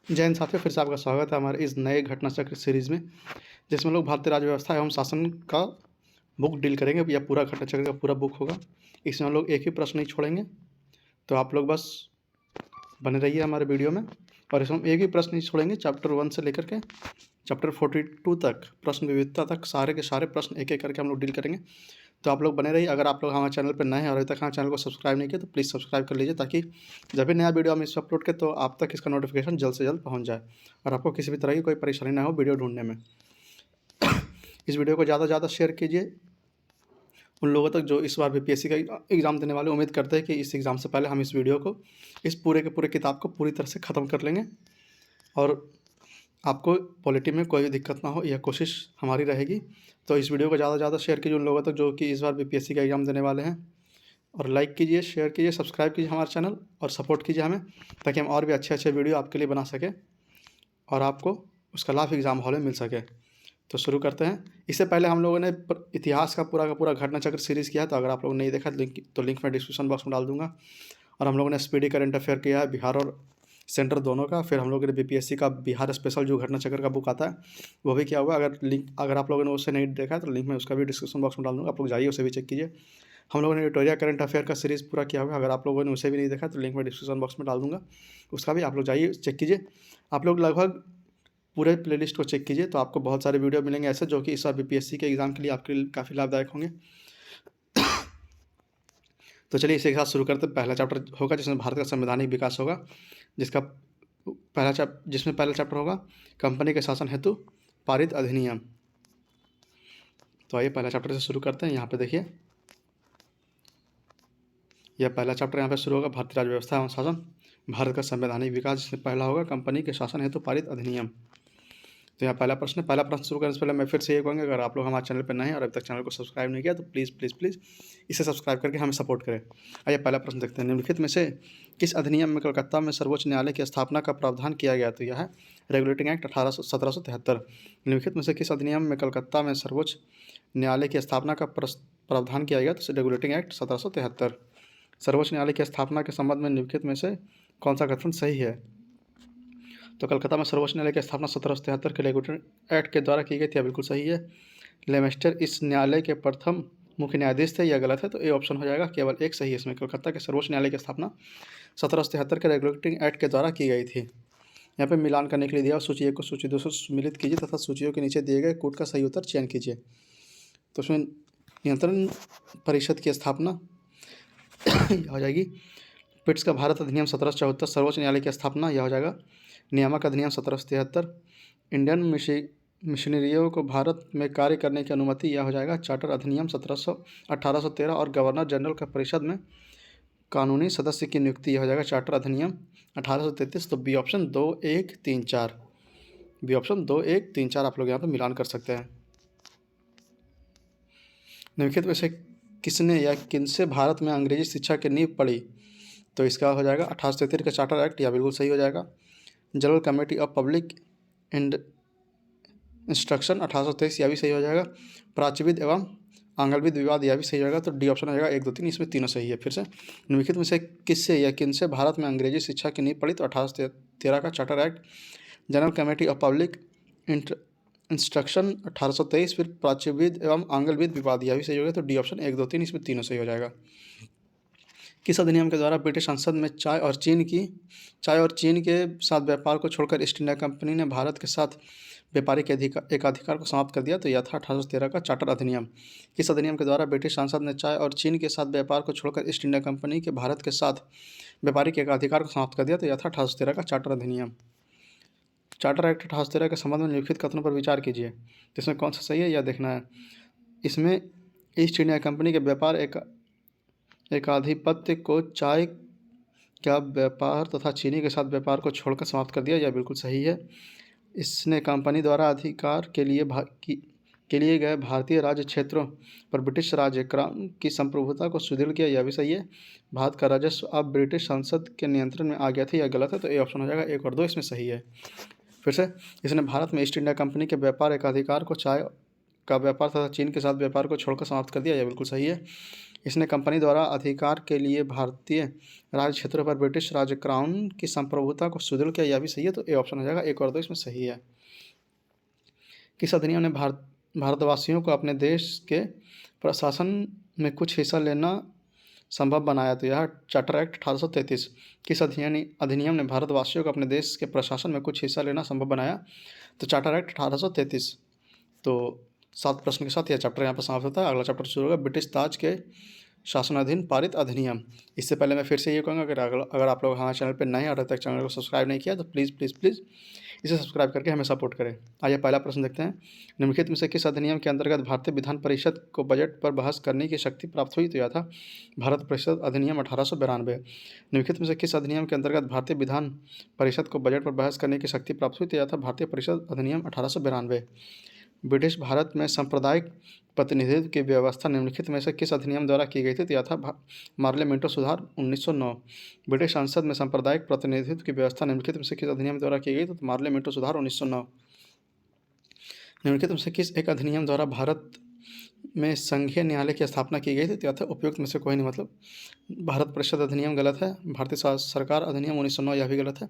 जय हिंद साथियों, फिर से आपका स्वागत है हमारे इस नए घटना चक्र सीरीज़ में, जिसमें हम लोग भारतीय राज्य व्यवस्था एवं शासन का बुक डील करेंगे। या पूरा घटना चक्र का पूरा बुक होगा। इसमें हम लोग एक ही प्रश्न नहीं छोड़ेंगे, तो आप लोग बस बने रहिए हमारे वीडियो में। और इसमें हम एक ही प्रश्न नहीं छोड़ेंगे, चैप्टर 1 से लेकर के चैप्टर 42 तक, प्रश्न विविधता तक सारे के सारे प्रश्न एक एक करके हम लोग डील करेंगे। तो आप लोग बने रहिए। अगर आप लोग हमारे चैनल पर नए हैं और अभी तक हमारे चैनल को सब्सक्राइब नहीं किया तो प्लीज़ सब्सक्राइब कर लीजिए, ताकि जब भी नया वीडियो हम इस पर अपलोड करें तो आप तक इसका नोटिफिकेशन जल्द से जल्द पहुंच जाए और आपको किसी भी तरह की कोई परेशानी ना हो वीडियो ढूंढने में। इस वीडियो को ज़्यादा से ज़्यादा शेयर कीजिए उन लोगों तक जो इस बार बीपीएससी का एग्ज़ाम देने वाले। उम्मीद करते हैं कि इस एग्ज़ाम से पहले हम इस वीडियो को, इस पूरे के पूरे किताब को पूरी तरह से ख़त्म कर लेंगे और आपको पॉलिटी में कोई भी दिक्कत ना हो, यह कोशिश हमारी रहेगी। तो इस वीडियो को ज़्यादा से ज़्यादा शेयर कीजिए उन लोगों तक जो कि इस बार बीपीएससी का एग्ज़ाम देने वाले हैं। और लाइक कीजिए, शेयर कीजिए, सब्सक्राइब कीजिए हमारे चैनल और सपोर्ट कीजिए हमें, ताकि हम और भी अच्छे अच्छे वीडियो आपके लिए बना सकें और आपको उसका लाभ एग्ज़ाम हॉल में मिल सके। तो शुरू करते हैं। इससे पहले हम लोगों ने इतिहास का पूरा घटना चक्र सीरीज़ किया है, तो अगर आप लोग नहीं देखा तो लिंक मैं डिस्क्रिप्शन बॉक्स में डाल दूँगा। और हम लोगों ने स्पीडी करंट अफेयर किया है, बिहार और सेंटर दोनों का। फिर हम लोगों ने बीपीएससी का बिहार स्पेशल जो घटना चक्र का बुक आता है वो भी किया हुआ। अगर आप लोगों ने उससे नहीं देखा तो लिंक मैं उसका भी डिस्क्रिप्शन बॉक्स में डाल दूँगा, आप लोग जाइए उसे भी चेक कीजिए। हम लोगों ने विक्टोरिया करंट अफेयर का सीरीज़ पूरा किया हुआ है। अगर आप लोगों ने उसे भी नहीं देखा तो लिंक मैं डिस्क्रिप्शन बॉक्स में डाल दूँगा, उसका भी आप लोग जाइए चेक कीजिए। आप लोग लगभग पूरे प्लेलिस्ट को चेक कीजिए तो आपको बहुत सारे वीडियो मिलेंगे ऐसे, जो कि इस बार बीपीएससी के एग्ज़ाम के लिए आपके लिए काफ़ी लाभदायक होंगे। तो चलिए इसी के साथ शुरू करते हैं। पहला चैप्टर होगा जिसमें भारत का संवैधानिक विकास होगा, जिसमें पहला चैप्टर होगा कंपनी के शासन हेतु पारित अधिनियम। तो आइए पहला चैप्टर से शुरू करते हैं। यहाँ पे देखिए, यह पहला चैप्टर यहाँ पे शुरू होगा, भारतीय राज्य व्यवस्था एवं शासन, भारत का संवैधानिक विकास, जिसमें पहला होगा कंपनी के शासन हेतु पारित अधिनियम। तो यहाँ पहला प्रश्न शुरू करने से पहले मैं फिर से ये कहूँगा, अगर आप लोग हमारे चैनल पर नए हैं और अभी तक चैनल को सब्सक्राइब नहीं किया तो प्लीज़ प्लीज़ प्लीज़ इसे सब्सक्राइब करके हमें सपोर्ट करें। आइए पहला प्रश्न देखते हैं। निम्नलिखित में से किस अधिनियम में कलकत्ता में सर्वोच्च न्यायालय की स्थापना का प्रावधान किया गया? तो यह है रेगुलेटिंग एक्ट 1773। निम्नलिखित में से किस अधिनियम में कलकत्ता में सर्वोच्च न्यायालय की स्थापना का प्रावधान किया गया? तो रेगुलेटिंग एक्ट 1773। सर्वोच्च न्यायालय की स्थापना के संबंध में निम्नलिखित में से कौन सा कथन सही है? तो कलकत्ता में सर्वोच्च न्यायालय की स्थापना 1773 के रेगुलेटिंग एक्ट के द्वारा की गई थी, बिल्कुल सही है। लेमेस्टर इस न्यायालय के प्रथम मुख्य न्यायाधीश थे, यह गलत है। तो ए ऑप्शन हो जाएगा, केवल एक सही है इसमें। कलकत्ता के सर्वोच्च न्यायालय की स्थापना 1773 के रेगुलेटिंग एक्ट के द्वारा की गई थी। यहाँ पे मिलान करने के लिए दिया, सूची 1 को सूची 2 से सम्मिलित कीजिए तथा सूचियों के नीचे दिए गए कूट का सही उत्तर चयन कीजिए। तो उसमें नियंत्रण परिषद की स्थापना हो जाएगी। पिट्स का भारत अधिनियम 1774। सर्वोच्च न्यायालय की स्थापना यह हो जाएगा नियामक अधिनियम 1773। इंडियन मिशनरियों को भारत में कार्य करने की अनुमति, यह हो जाएगा चार्टर अधिनियम 1813। और गवर्नर जनरल का परिषद में कानूनी सदस्य की नियुक्ति, यह हो जाएगा चार्टर अधिनियम 1833। तो बी ऑप्शन 2, 1, 3, 4, बी ऑप्शन 2, 1, 3, 4 आप लोग यहाँ पर मिलान कर सकते हैं। निम्नलिखित में से किसने या किनसे भारत में अंग्रेजी शिक्षा की नींव पड़ी? तो इसका हो जाएगा 1833 का चार्टर एक्ट, यह बिल्कुल सही हो जाएगा। General committee of public and instruction 1823, यह भी सही हो जाएगा। प्राच्यविद एवं आंगलविद विवाद, यह भी सही हो जाएगा। तो डी ऑप्शन हो जाएगा 1, 2, 3, इसमें तीनों सही है। फिर से निम्नलिखित में से किससे या किनसे भारत में अंग्रेजी शिक्षा की नींव पड़ी? तो 1813 का charter act. General committee of public instruction 1823। फिर प्राच्यविद एवं आंगलविद विवाद, यह भी सही हो गया। तो डी ऑप्शन 1, 2, 3, इसमें तीनों सही हो जाएगा। किस अधिनियम के द्वारा ब्रिटिश संसद में चाय और चीन के साथ व्यापार को छोड़कर ईस्ट इंडिया कंपनी ने भारत के साथ व्यापारिक एकाधिकार को समाप्त कर दिया? तो यह था 1813 का चार्टर अधिनियम। किस अधिनियम के द्वारा ब्रिटिश संसद ने चाय और चीन के साथ व्यापार को छोड़कर ईस्ट इंडिया कंपनी के भारत के साथ व्यापारिक एकाधिकार को समाप्त कर दिया? तो यह था 1813 का चार्टर अधिनियम। चार्टर एक्ट 1813 के संबंध में निम्नलिखित कथनों पर विचार कीजिए। तो इसमें कौन सा सही है यह देखना है। इसमें ईस्ट इंडिया कंपनी के व्यापार एकाधिपत्य को चाय का व्यापार तथा चीनी के साथ व्यापार को छोड़कर समाप्त कर दिया, यह बिल्कुल सही है। इसने कंपनी द्वारा अधिकार के लिए गए भारतीय राज्य क्षेत्रों पर ब्रिटिश राज्य क्राउन की संप्रभुता को सुदृढ़ किया, यह भी सही है। भारत का राजस्व अब ब्रिटिश संसद के नियंत्रण में आ गया था, यह गलत है। तो ए ऑप्शन हो जाएगा 1 और 2, इसमें सही है। फिर से, इसने भारत में ईस्ट इंडिया कंपनी के व्यापार एकाधिकार को चाय का व्यापार तथा चीन के साथ व्यापार को छोड़कर समाप्त कर दिया, यह बिल्कुल सही है। इसने कंपनी द्वारा अधिकार के लिए भारतीय राज्य क्षेत्रों पर ब्रिटिश राज क्राउन की संप्रभुता को सुदृढ़ किया, यह भी सही है, तो ए ऑप्शन हो जाएगा। एक और दो इसमें सही है। किस अधिनियम ने भारतवासियों को अपने देश के प्रशासन में कुछ हिस्सा लेना संभव बनाया, तो यह चार्टर एक्ट 1833। किस अधिनियम ने भारतवासियों को अपने देश के प्रशासन में कुछ हिस्सा लेना संभव बनाया, तो चार्टर एक्ट 1833। तो 7 प्रश्न के साथ यह चैप्टर यहाँ पर समाप्त होता है। अगला चैप्टर शुरू होगा ब्रिटिश ताज के शासनाधीन पारित अधिनियम। इससे पहले मैं फिर से ये कहूँगा अगर आप लोग हमारे चैनल पर नए और अभी तक चैनल को सब्सक्राइब नहीं किया तो प्लीज़ प्लीज़ प्लीज़ इसे सब्सक्राइब करके हमें सपोर्ट करें। आइए पहला प्रश्न देखते हैं। निम्नलिखित में से किस अधिनियम के अंतर्गत भारतीय विधान परिषद को बजट पर बहस करने की शक्ति प्राप्त हुई, तो यह था भारत परिषद अधिनियम 1892। निम्नलिखित में से किस अधिनियम के अंतर्गत भारतीय विधान परिषद को बजट पर बहस करने की शक्ति प्राप्त हुई, तो यह था भारतीय परिषद अधिनियम 1892। ब्रिटिश भारत में सांप्रदायिक प्रतिनिधित्व की व्यवस्था निम्नलिखित में से किस अधिनियम द्वारा की गई थी, तो यह था मार्ले मिंटो सुधार 1909। ब्रिटिश संसद में सांप्रदायिक प्रतिनिधित्व की व्यवस्था निम्नलिखित में से किस अधिनियम द्वारा की गई, तो मार्ले मिंटो सुधार 1909। निम्नलिखित में से किस एक अधिनियम द्वारा भारत में संघीय न्यायालय की स्थापना की गई थी, तो यह था उपयुक्त में से कोई नहीं, मतलब भारत परिषद अधिनियम गलत है, भारतीय सरकार अधिनियम 1909 यह भी गलत है,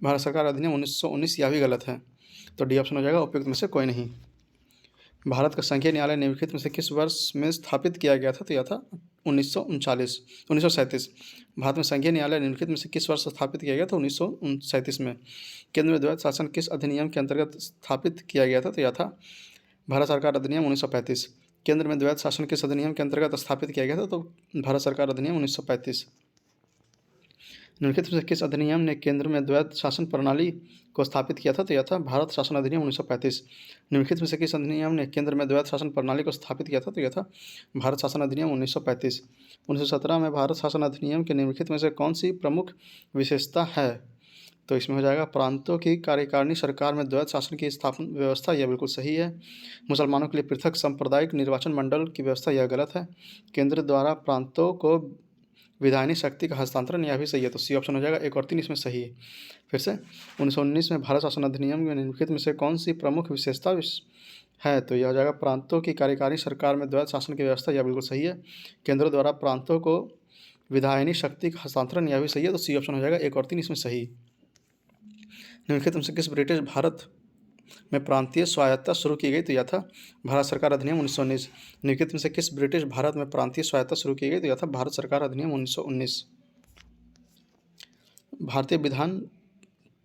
भारत सरकार अधिनियम 1919 यह भी गलत है, तो डी ऑप्शन हो जाएगा उपयुक्त में से कोई नहीं। भारत का संघीय न्यायालय निम्नलिखित में से किस वर्ष में स्थापित किया गया था, तो यह था 1937। भारत में संघीय न्यायालय निम्नलिखित में से किस वर्ष स्थापित किया गया था, 1937 में। केंद्र में द्वैध शासन किस अधिनियम के अंतर्गत स्थापित किया गया था, तो यह था भारत सरकार अधिनियम 1935। केंद्र में द्वैध शासन किस अधिनियम के अंतर्गत स्थापित किया गया था, तो भारत सरकार अधिनियम 1935। निम्नलिखित में से किस अधिनियम ने केंद्र में द्वैध शासन प्रणाली को स्थापित किया था, तो यह था भारत शासन अधिनियम 1935। निम्नलिखित में से किस अधिनियम ने केंद्र में द्वैध शासन प्रणाली को स्थापित किया था, तो यह था भारत शासन अधिनियम 1935। 1917 में भारत शासन अधिनियम के निम्नलिखित में से कौन सी प्रमुख विशेषता है, तो इसमें हो जाएगा प्रांतों की कार्यकारिणी सरकार में द्वैध शासन की स्थापना व्यवस्था, यह बिल्कुल सही है। मुसलमानों के लिए पृथक सांप्रदायिक निर्वाचन मंडल की व्यवस्था, यह गलत है। केंद्र द्वारा प्रांतों को विधायनी शक्ति का हस्तांतरण, यह भी सही है, तो सी ऑप्शन हो जाएगा। 1 और 3 इसमें सही है। फिर से 1919 में भारत शासन अधिनियम में निम्नलिखित में से कौन सी प्रमुख विशेषता है, तो यह हो जाएगा प्रांतों की कार्यकारी सरकार में द्वैध शासन की व्यवस्था, यह बिल्कुल सही है। केंद्र द्वारा प्रांतों को विधायनी शक्ति का हस्तांतरण, यह भी सही है, तो सी ऑप्शन हो जाएगा। 1 और 3 इसमें सही। निम्नलिखित में से किस ब्रिटिश भारत में प्रांतीय स्वायत्तता शुरू की गई, तो यह था भारत सरकार अधिनियम 1919। निम्नलिखित में से किस ब्रिटिश भारत में प्रांतीय स्वायत्तता शुरू की गई, तो यह था भारत सरकार अधिनियम 1919। भारतीय विधान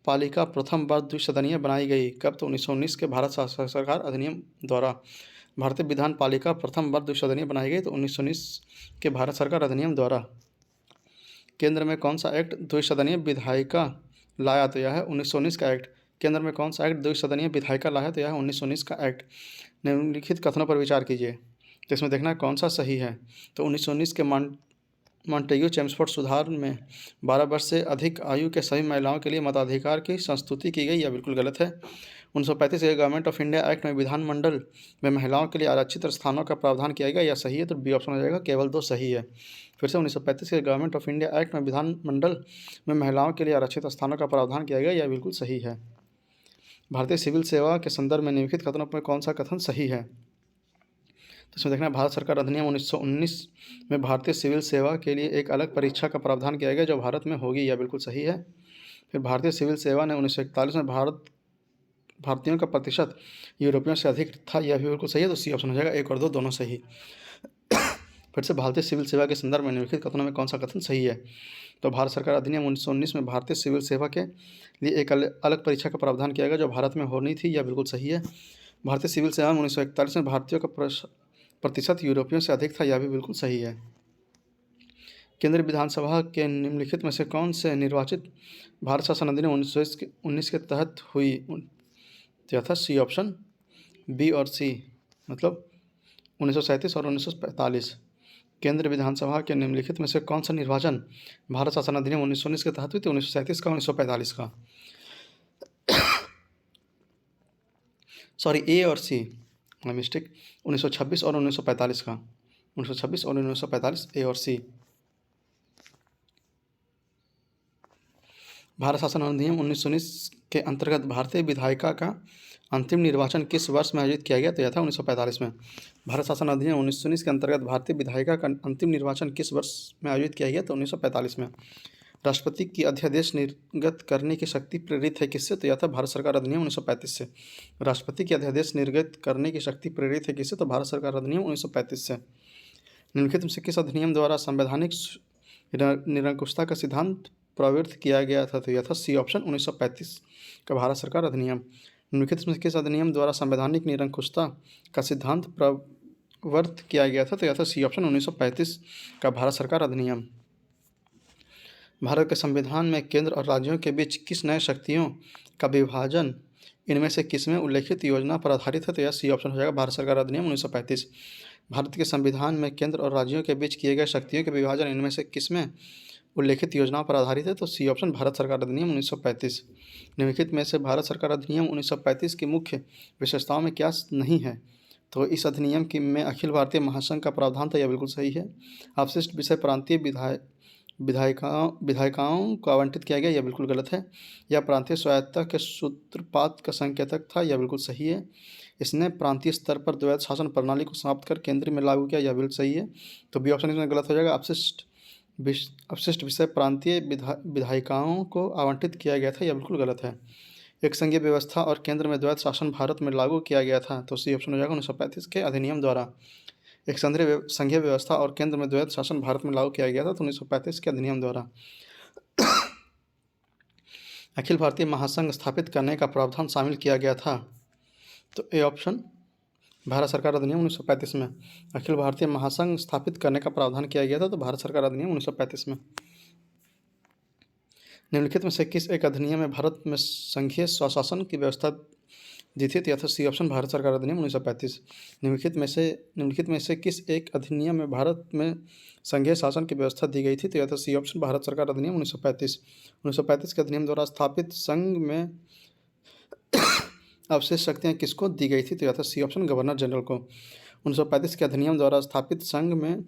पालिका प्रथम बार द्विसदनीय बनाई गई कब, तो 1919 के भारत सरकार अधिनियम द्वारा। भारतीय विधान पालिका प्रथम बार द्विसदनीय बनाई गई, तो 1919 के भारत सरकार अधिनियम द्वारा। केंद्र में कौन सा एक्ट द्विसदनीय विधायिका लाया, तो यह है 1919 का एक्ट। केंद्र में कौन सा एक्ट द्विसदनीय विधायिका लाया, तो यह है 1919 का एक्ट। निम्नलिखित कथनों पर विचार कीजिए, तो इसमें देखना कौन सा सही है। तो 1919 के मॉन्टेग्यू चेम्सफोर्ड सुधार में 12 वर्ष से अधिक आयु के सभी महिलाओं के लिए मताधिकार की संस्तुति की गई, यह बिल्कुल गलत है। 1935 के गवर्नमेंट ऑफ इंडिया एक्ट में विधानमंडल में महिलाओं के लिए आरक्षित स्थानों का प्रावधान किया गया, यह सही है, तो बी ऑप्शन हो जाएगा। केवल 2 सही है। फिर से 1935 के गवर्नमेंट ऑफ इंडिया एक्ट में विधानमंडल में महिलाओं के लिए आरक्षित स्थानों का प्रावधान किया गया, यह बिल्कुल सही है। भारतीय सिविल सेवा के संदर्भ में निम्नलिखित कथनों में कौन सा कथन सही है, तो इसमें देखना भारत सरकार अधिनियम 1919 में भारतीय सिविल सेवा के लिए एक अलग परीक्षा का प्रावधान किया गया जो भारत में होगी, यह बिल्कुल सही है। फिर भारतीय सिविल सेवा ने 1941 में भारतीयों का प्रतिशत यूरोपियों से अधिक था, यह भी बिल्कुल सही है, तो सी ऑप्शन हो जाएगा। 1 और 2 दोनों सही। फिर से भारतीय सिविल सेवा के संदर्भ में निम्नलिखित कथनों में कौन सा कथन सही है, तो भारत सरकार अधिनियम 1919 में भारतीय सिविल सेवा के लिए एक अलग परीक्षा का प्रावधान किया गया जो भारत में होनी थी, यह बिल्कुल सही है। भारतीय सिविल सेवा में 1941 में भारतीयों का प्रतिशत यूरोपियों से अधिक था, यह भी बिल्कुल सही है। केंद्रीय विधानसभा के निम्नलिखित में से कौन से निर्वाचित भारत शासन अधिनियम 1919 के तहत हुई, तो यह था सी ऑप्शन। बी और सी मतलब 1937 और 1945। केंद्रीय विधानसभा के निम्नलिखित में से कौन सा निर्वाचन भारत शासन अधिनियम 1919 के तहत हुई थी, 1937 का, 1945 का। सॉरी, ए और सी मिस्टेक, 1926 और 1945 का, 1926 और 1945, ए और सी। भारत शासन अधिनियम 1919 के अंतर्गत भारतीय विधायिका का अंतिम निर्वाचन किस वर्ष में आयोजित किया गया? तो यह था 1945 में। भारत शासन अधिनियम 1919 के अंतर्गत भारतीय विधायिका का अंतिम निर्वाचन किस वर्ष में आयोजित किया गया? तो 1945 में। राष्ट्रपति की अध्यादेश निर्गत करने की शक्ति प्रेरित है किससे? तो यह था भारत सरकार अधिनियम 1935 से। राष्ट्रपति की अध्यादेश निर्गत करने की शक्ति प्रेरित है किससे? तो भारत सरकार अधिनियम 1935 से। निम्नलिखित में से किस अधिनियम द्वारा संवैधानिक निरंकुशता का सिद्धांत प्रवृत्त किया गया था? तो यह था सी ऑप्शन 1935 का भारत सरकार अधिनियम। निम्नलिखित में से किस अधिनियम द्वारा संवैधानिक निरंकुशता का सिद्धांत प्रवृत्त किया गया था? तो यह था सी ऑप्शन 1935 का भारत सरकार अधिनियम। भारत के संविधान में केंद्र और राज्यों के बीच किस नए शक्तियों का विभाजन इनमें से किसमें उल्लेखित योजना पर आधारित है? तो यह सी ऑप्शन हो जाएगा भारत सरकार अधिनियम 1935। भारत के संविधान में केंद्र और राज्यों के बीच किए गए शक्तियों के विभाजन इनमें से किसमें उल्लेखित योजनाओं पर आधारित है? तो सी ऑप्शन भारत सरकार अधिनियम 1935। निम्नलिखित में से भारत सरकार अधिनियम 1935 की मुख्य विशेषताओं में क्या नहीं है? तो इस अधिनियम की में अखिल भारतीय महासंघ का प्रावधान था, यह बिल्कुल सही है। अवशिष्ट विषय प्रांतीय विधायिकाओं को आवंटित किया गया, यह बिल्कुल गलत है। यह प्रांतीय स्वायत्तता के सूत्रपात का संकेतक था, यह बिल्कुल सही है। इसने प्रांतीय स्तर पर द्वैध शासन प्रणाली को समाप्त कर केंद्र में लागू किया, यह बिल्कुल सही है। तो बी ऑप्शन इसमें गलत हो जाएगा। अवशिष्ट विषय प्रांतीय विधायिकाओं को आवंटित किया गया था, यह बिल्कुल गलत है। एक संघीय व्यवस्था और केंद्र में द्वैध शासन भारत में लागू किया गया था, तो सी ऑप्शन हो जाएगा 1935 के अधिनियम द्वारा। एक संघीय व्यवस्था और केंद्र में द्वैध शासन भारत में लागू किया गया था, तो 1935 के अधिनियम द्वारा। अखिल भारतीय महासंघ स्थापित करने का प्रावधान शामिल किया गया था, तो ए ऑप्शन भारत सरकार अधिनियम 1935 में। अखिल भारतीय महासंघ स्थापित करने का प्रावधान किया गया था, तो भारत सरकार अधिनियम 1935 में। निम्नलिखित में से किस एक अधिनियम में भारत में संघीय स्वशासन की व्यवस्था दी थी? तो यह था सी ऑप्शन भारत सरकार अधिनियम 1935। निम्नलिखित में से किस एक अधिनियम में भारत में संघीय शासन की व्यवस्था दी गई थी? तो यह था सी ऑप्शन भारत सरकार अधिनियम 1935। 1935 के अधिनियम द्वारा स्थापित संघ में अवशेष शक्तियाँ किसको दी गई थी? तो यह था सी ऑप्शन गवर्नर जनरल को। 1935 के अधिनियम द्वारा स्थापित संघ में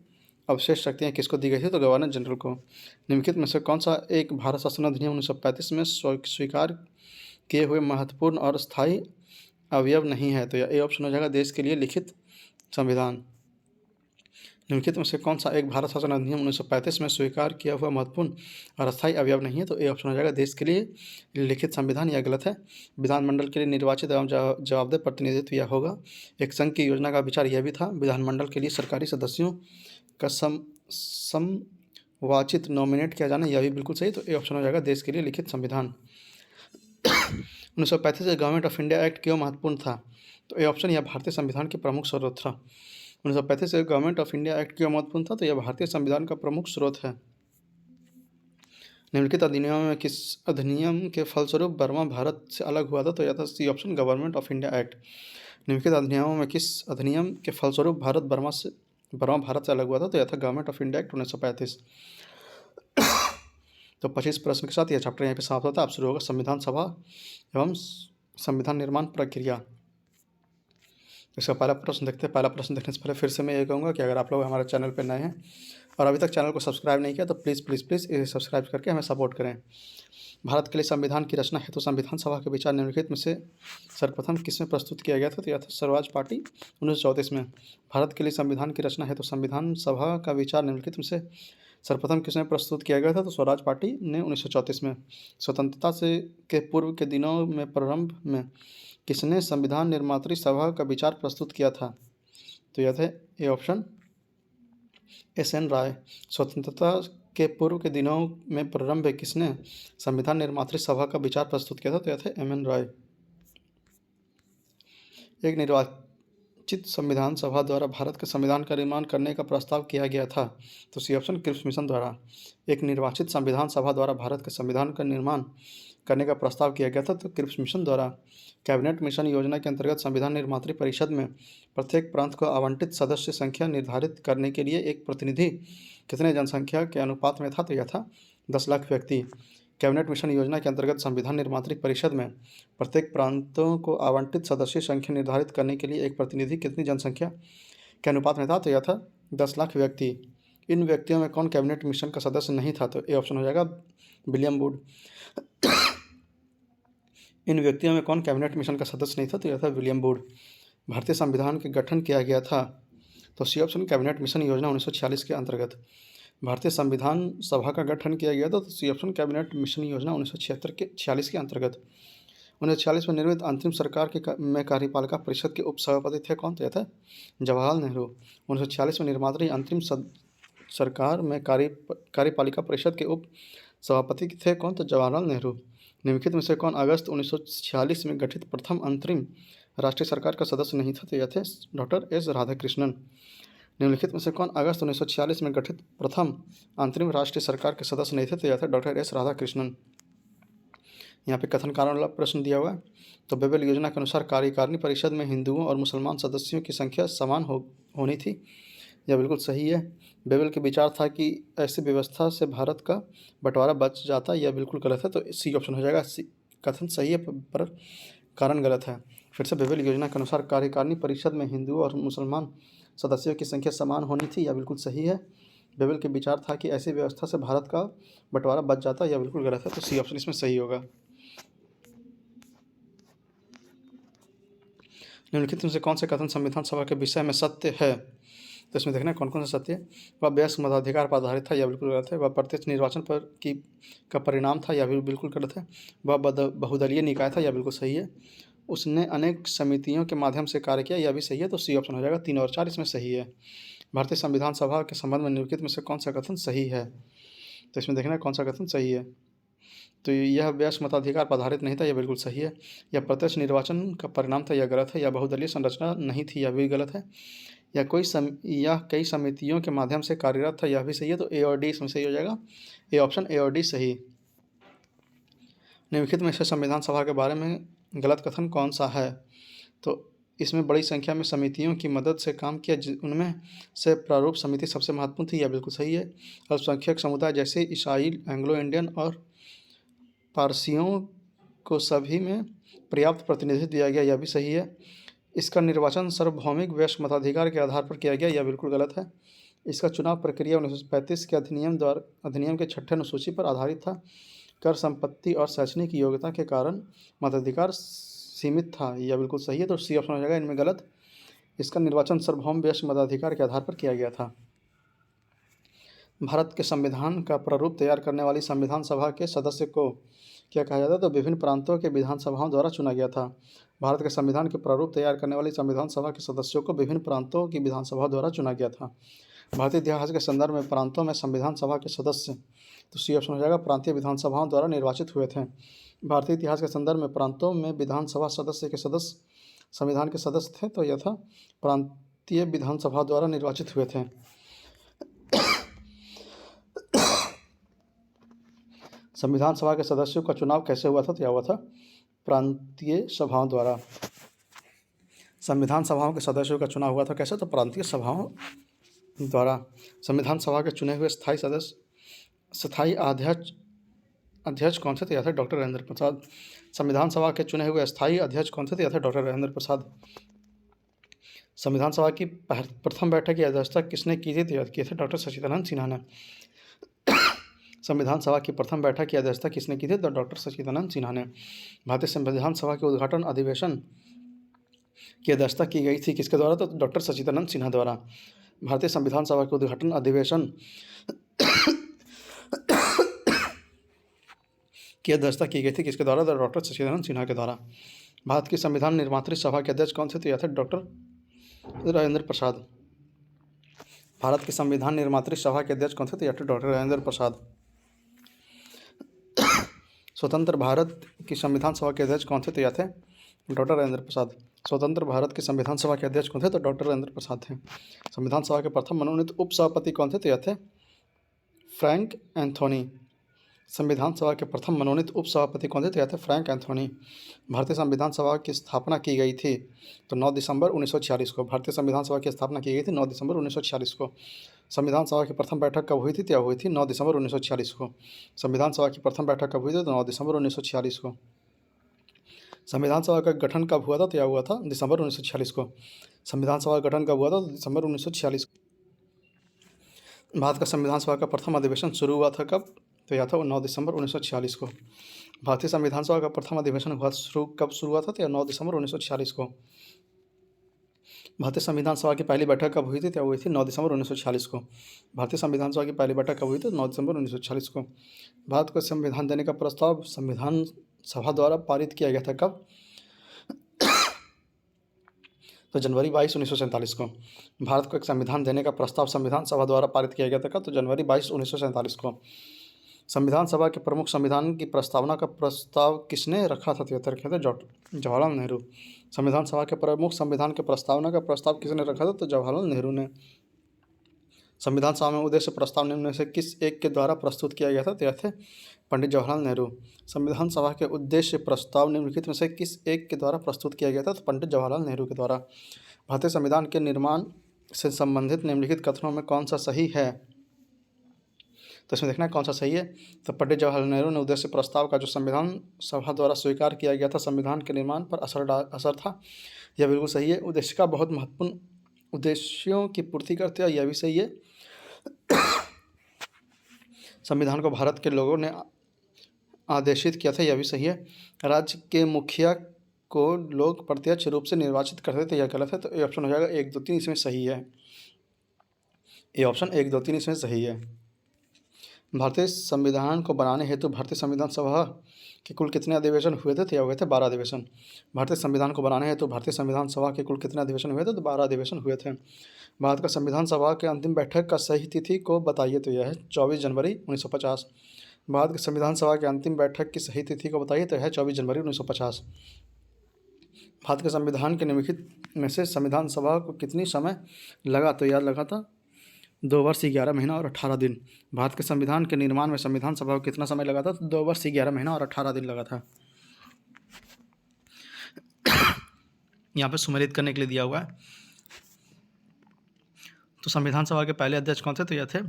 अवशेष शक्तियाँ किसको दी गई थी? तो गवर्नर जनरल को। निम्नलिखित में से कौन सा एक भारत शासन अधिनियम 1935 में स्वीकार किए हुए महत्वपूर्ण और स्थायी अवयव नहीं है? तो यह ए ऑप्शन हो जाएगा देश के लिए लिखित संविधान। निम्नलिखित में से कौन सा एक भारत शासन अधिनियम 1935 में स्वीकार किया हुआ महत्वपूर्ण और अस्थायी अवयव नहीं है? तो ए ऑप्शन हो जाएगा देश के लिए लिखित संविधान, यह गलत है। विधानमंडल के लिए निर्वाचित एवं जवाबदेह प्रतिनिधित्व यह होगा। एक संघ की योजना का विचार यह भी था। विधानमंडल के लिए सरकारी सदस्यों का समवाचित नॉमिनेट किया जाना, यह भी बिल्कुल सही। तो ए ऑप्शन हो जाएगा देश के लिए लिखित संविधान। 1935 के गवर्नमेंट ऑफ इंडिया एक्ट क्यों महत्वपूर्ण था? तो ये ऑप्शन यह भारतीय संविधान के प्रमुख स्रोत था। 1935 के गवर्नमेंट ऑफ इंडिया एक्ट क्यों महत्वपूर्ण था? तो यह भारतीय संविधान का प्रमुख स्रोत है। निम्नलिखित अधिनियम में किस अधिनियम के फलस्वरूप बर्मा भारत से अलग हुआ था? तो यह था C option government of India act. निम्नलिखित अधिनियमों में किस अधिनियम के फलस्वरूप बर्मा भारत से अलग हुआ था? तो यह था गवर्नमेंट ऑफ इंडिया एक्ट 1935। तो 25 प्रश्न के साथ यह चैप्टर यहाँ पे समाप्त होता है। अब शुरू होगा संविधान सभा एवं संविधान निर्माण प्रक्रिया। इसका पहला प्रश्न देखते हैं। पहला प्रश्न देखने से पहले फिर से मैं ये कहूँगा कि अगर आप लोग हमारे चैनल पर नए हैं और अभी तक चैनल को सब्सक्राइब नहीं किया तो प्लीज़ प्लीज़ प्लीज़ इसे सब्सक्राइब करके हमें सपोर्ट करें। भारत के लिए संविधान की रचना हेतु संविधान सभा के विचार निम्नलिखित में से सर्वप्रथम किसमें प्रस्तुत किया गया था? तो यह था स्वराज पार्टी 1934 में। भारत के लिए संविधान की रचना हेतु संविधान सभा का विचार निम्नलिखित में से सर्वप्रथम किसमें प्रस्तुत किया गया था? तो स्वराज पार्टी ने 1934 में। स्वतंत्रता से के पूर्व के दिनों में प्रारंभ में किसने संविधान निर्मात्री सभा का विचार प्रस्तुत किया था? तो यह थे ए ऑप्शन SN राय। स्वतंत्रता के पूर्व के दिनों में प्रारंभ में किसने संविधान निर्मात्री सभा का विचार प्रस्तुत किया था? तो यह थे MN राय। एक निर्वाचित संविधान सभा द्वारा भारत के संविधान का निर्माण करने का प्रस्ताव किया गया था, तो सी ऑप्शन क्रिप्स मिशन द्वारा। एक निर्वाचित संविधान सभा द्वारा भारत के संविधान का निर्माण करने का प्रस्ताव किया गया था, तो क्रिप्स मिशन द्वारा। कैबिनेट मिशन योजना के अंतर्गत संविधान निर्मात्री परिषद में प्रत्येक प्रांत को आवंटित सदस्य संख्या निर्धारित करने के लिए एक प्रतिनिधि कितने जनसंख्या के अनुपात में था? तो यह था 10 लाख व्यक्ति। कैबिनेट मिशन योजना के अंतर्गत संविधान निर्मात्री परिषद में प्रत्येक प्रांतों को आवंटित सदस्य संख्या निर्धारित करने के लिए एक प्रतिनिधि कितनी जनसंख्या के अनुपात में था? तो यह था 10 लाख व्यक्ति। इन व्यक्तियों में कौन कैबिनेट मिशन का सदस्य नहीं था? तो ए ऑप्शन हो जाएगा विलियम वुड। इन व्यक्तियों में कौन कैबिनेट मिशन का सदस्य नहीं था? तो यह था विलियम वुड। भारतीय संविधान के गठन किया गया था? तो सी ऑप्शन कैबिनेट मिशन योजना 1946 के अंतर्गत। भारतीय संविधान सभा का गठन किया गया था? तो सी ऑप्शन कैबिनेट मिशन योजना 1946 के अंतर्गत। 1946 में निर्मित अंतिम सरकार में कार्यपालिका परिषद के उपसभापति थे कौन? तो यह था जवाहरलाल नेहरू। 1946 में निर्मात्री अंतिम सरकार में कार्यपालिका परिषद के उप सभापति थे कौन? तो जवाहरलाल नेहरू। निम्नलिखित में से कौन अगस्त 1946 में गठित प्रथम अंतरिम राष्ट्रीय सरकार का सदस्य नहीं था? तो यह थे डॉक्टर एस राधाकृष्णन। निम्नलिखित में से कौन अगस्त 1946 में गठित प्रथम अंतरिम राष्ट्रीय सरकार के सदस्य नहीं थे? तो यह था डॉक्टर एस राधाकृष्णन। यहाँ पे कथन कारण वाला प्रश्न दिया हुआ है। तो बेबेल योजना के अनुसार कार्यकारिणी परिषद में हिंदुओं और मुसलमान सदस्यों की संख्या समान होनी थी। यह बिल्कुल सही है। बेबेल के विचार था कि ऐसी व्यवस्था से भारत का बंटवारा बच जाता। यह बिल्कुल गलत है। तो सी ऑप्शन हो जाएगा। कथन सही है पर कारण गलत है। फिर से बेबेल योजना के अनुसार कार्यकारिणी परिषद में हिंदुओं और मुसलमान सदस्यों की संख्या समान होनी थी। यह बिल्कुल सही है। बेबेल के विचार था कि ऐसी व्यवस्था से भारत का बंटवारा बच जाता। यह बिल्कुल गलत है। तो सी ऑप्शन इसमें सही होगा। निम्नलिखित में से कौन से कथन संविधान सभा के विषय में सत्य है? तो इसमें देखना कौन कौन सा सत्य है। वह वयस्क मताधिकार पर आधारित था। यह बिल्कुल गलत है। वह प्रत्यक्ष निर्वाचन का परिणाम था। यह भी बिल्कुल गलत है। वह बहुदलीय निकाय था। यह बिल्कुल सही है। उसने अनेक समितियों के माध्यम से कार्य किया। यह भी सही है। तो सी ऑप्शन हो जाएगा। 3 और 4 इसमें सही है। भारतीय संविधान सभा के संबंध में निम्नलिखित में से कौन सा कथन सही है? तो इसमें देखना कौन सा कथन सही है। तो यह वयस्क मताधिकार पर आधारित नहीं था। यह बिल्कुल सही है। यह प्रत्यक्ष निर्वाचन का परिणाम था। यह गलत है। यह बहुदलीय संरचना नहीं थी। यह भी गलत है। यह कई समितियों के माध्यम से कार्यरत था। यह भी सही है। तो ए और डी इसमें सही हो जाएगा। ए ऑप्शन ए और डी सही। निम्नलिखित में से संविधान सभा के बारे में गलत कथन कौन सा है? तो इसमें बड़ी संख्या में समितियों की मदद से काम किया। उनमें से प्रारूप समिति सबसे महत्वपूर्ण थी। यह बिल्कुल सही है। अल्पसंख्यक समुदाय जैसे ईसाई, एंग्लो इंडियन और पारसियों को सभी में पर्याप्त प्रतिनिधित्व दिया गया। यह भी सही है। इसका निर्वाचन सार्वभौमिक वयस्क मताधिकार के आधार पर किया गया। यह बिल्कुल गलत है। इसका चुनाव प्रक्रिया 1935 के अधिनियम के 6ठे अनुसूची पर आधारित था। कर, संपत्ति और शैक्षणिक योग्यता के कारण मताधिकार सीमित था। यह बिल्कुल सही है। तो सी ऑप्शन हो जाएगा इनमें गलत। इसका निर्वाचन सार्वभौम वयस्क मताधिकार के आधार पर किया गया था। भारत के संविधान का प्रारूप तैयार करने वाली संविधान सभा के सदस्य को क्या कहा जाता है? तो विभिन्न प्रांतों के विधानसभाओं द्वारा चुना गया था। भारत के संविधान के प्रारूप तैयार करने वाली संविधान सभा के सदस्यों को विभिन्न प्रांतों की विधानसभा द्वारा चुना गया था। भारतीय इतिहास के संदर्भ में प्रांतों में संविधान सभा के सदस्य, तो सी ऑप्शन हो जाएगा, प्रांतीय विधानसभाओं द्वारा निर्वाचित हुए थे। भारतीय इतिहास के संदर्भ में प्रांतों में विधानसभा सदस्य संविधान के सदस्य थे। तो यह था प्रांतीय विधानसभा द्वारा निर्वाचित हुए थे। संविधान सभा के सदस्यों का चुनाव कैसे हुआ था? तो यह हुआ था प्रांतीय सभाओं द्वारा। संविधान सभाओं के सदस्यों का चुनाव हुआ था कैसे? तो प्रांतीय सभाओं द्वारा। संविधान सभा के चुने हुए स्थायी अध्यक्ष कौन थे? तो यह थे डॉक्टर राजेंद्र प्रसाद। संविधान सभा के चुने हुए स्थायी अध्यक्ष कौन थे? तो यह थे डॉक्टर राजेंद्र प्रसाद। संविधान सभा की प्रथम बैठक की अध्यक्षता किसने की थी? तो यह किए थे डॉक्टर सच्चिदानंद सिन्हा ने। संविधान सभा की प्रथम बैठक की अध्यक्षता किसने की थी? तो डॉक्टर सच्चिदानंद सिन्हा ने। भारतीय संविधान सभा के उद्घाटन अधिवेशन की अध्यक्षता की गई थी किसके द्वारा? तो डॉक्टर सच्चिदानंद सिन्हा द्वारा। भारतीय संविधान सभा के उद्घाटन अधिवेशन की अध्यक्षता की गई थी किसके द्वारा? तो डॉक्टर सच्चिदानंद सिन्हा के द्वारा। भारत की संविधान निर्मात्री सभा के अध्यक्ष कौन थे? तो यह थे डॉक्टर राजेंद्र प्रसाद। भारत की संविधान निर्मात्री सभा के अध्यक्ष कौन थे? तो यह थे डॉक्टर राजेंद्र प्रसाद। स्वतंत्र भारत की संविधान सभा के अध्यक्ष कौन थे? तो यह थे डॉक्टर राजेंद्र प्रसाद। स्वतंत्र भारत की संविधान सभा के अध्यक्ष कौन थे? तो डॉक्टर राजेंद्र प्रसाद थे। संविधान सभा के प्रथम मनोनीत उपसभापति कौन थे? तो यह थे फ्रैंक एंथोनी। संविधान सभा के प्रथम मनोनीत उपसभापति कौन थे? तो यह थे फ्रैंक एंथोनी। भारतीय संविधान सभा की स्थापना की गई थी तो 9 दिसंबर 1946 को। भारतीय संविधान सभा की स्थापना की गई थी 9 दिसंबर 1946 को। संविधान सभा की प्रथम बैठक कब हुई थी? तो यह हुई थी 9 दिसंबर 1946 को। संविधान सभा की प्रथम बैठक कब हुई थी? तो 9 दिसंबर 1946 को। संविधान सभा का गठन कब हुआ था? तो यह हुआ था दिसंबर 1946 को। संविधान सभा का गठन कब हुआ था? तो दिसंबर 1946 को। भारत का संविधान सभा का प्रथम अधिवेशन शुरू हुआ था कब? तो यह था 9 दिसंबर 1946 को। भारतीय संविधान सभा का प्रथम अधिवेशन कब शुरू हुआ था? तो यह 9 दिसंबर 1946 को। भारतीय संविधान सभा की पहली बैठक कब हुई थी? तो हुई थी 9 दिसंबर 1946 को। भारतीय संविधान सभा की पहली बैठक कब हुई थी? 9 दिसंबर 1946 को। भारत को संविधान देने का प्रस्ताव संविधान सभा द्वारा पारित किया गया था कब? तो जनवरी 22, 1947 को। भारत को एक संविधान देने का प्रस्ताव संविधान सभा द्वारा पारित किया गया था कब? तो जनवरी 22, 1947 को। संविधान सभा के प्रमुख संविधान की प्रस्तावना का प्रस्ताव किसने रखा था? तो जवाहरलाल नेहरू। संविधान सभा के प्रमुख संविधान के प्रस्तावना का प्रस्ताव किसने रखा था? तो जवाहरलाल नेहरू ने। संविधान सभा में उद्देश्य प्रस्ताव निम्न में से किस एक के द्वारा प्रस्तुत किया गया था? तो यह थे पंडित जवाहरलाल नेहरू। संविधान सभा के उद्देश्य प्रस्ताव निम्नलिखित में से किस एक के द्वारा प्रस्तुत किया गया था? तो पंडित जवाहरलाल नेहरू के द्वारा। भारतीय संविधान के निर्माण से संबंधित निम्नलिखित कथनों में कौन सा सही है? तो इसमें देखना है कौन सा सही है। तो पंडित जवाहरलाल नेहरू ने उद्देश्य प्रस्ताव का जो संविधान सभा द्वारा स्वीकार किया गया था संविधान के निर्माण पर असर था, यह बिल्कुल सही है। उद्देश्य का बहुत महत्वपूर्ण उद्देश्यों की पूर्ति करते हैं, यह भी सही है। संविधान को भारत के लोगों ने आदेशित किया था, यह भी सही है। राज्य के मुखिया को लोग प्रत्यक्ष रूप से निर्वाचित करते थे, यह गलत है। तो ये ऑप्शन हो जाएगा 1, 2, 3 इसमें सही है। ये ऑप्शन 1, 2, 3 इसमें सही है। भारतीय संविधान को बनाने हेतु भारतीय संविधान सभा के कुल कितने अधिवेशन हुए थे? तो हुए थे 12 अधिवेशन। भारतीय संविधान को बनाने हेतु भारतीय संविधान सभा के कुल कितने अधिवेशन हुए थे? तो 12 अधिवेशन हुए थे। भारत का संविधान सभा के अंतिम बैठक का सही तिथि को बताइए। तो यह है 24 जनवरी 1950। भारत के संविधान सभा के अंतिम बैठक की सही तिथि को बताइए। तो यह है 24 जनवरी 1950। भारत के संविधान के निम्नलिखित में से संविधान सभा को कितनी समय लगा? तो यह लगा था 2 वर्ष 11 महीना और 18 दिन। भारत के संविधान के निर्माण में संविधान सभा को कितना समय लगा था? तो 2 वर्ष 11 महीना और 18 दिन लगा था। यहाँ पे सुमेलित करने के लिए दिया हुआ है। तो संविधान सभा के पहले अध्यक्ष कौन थे? तो यह थे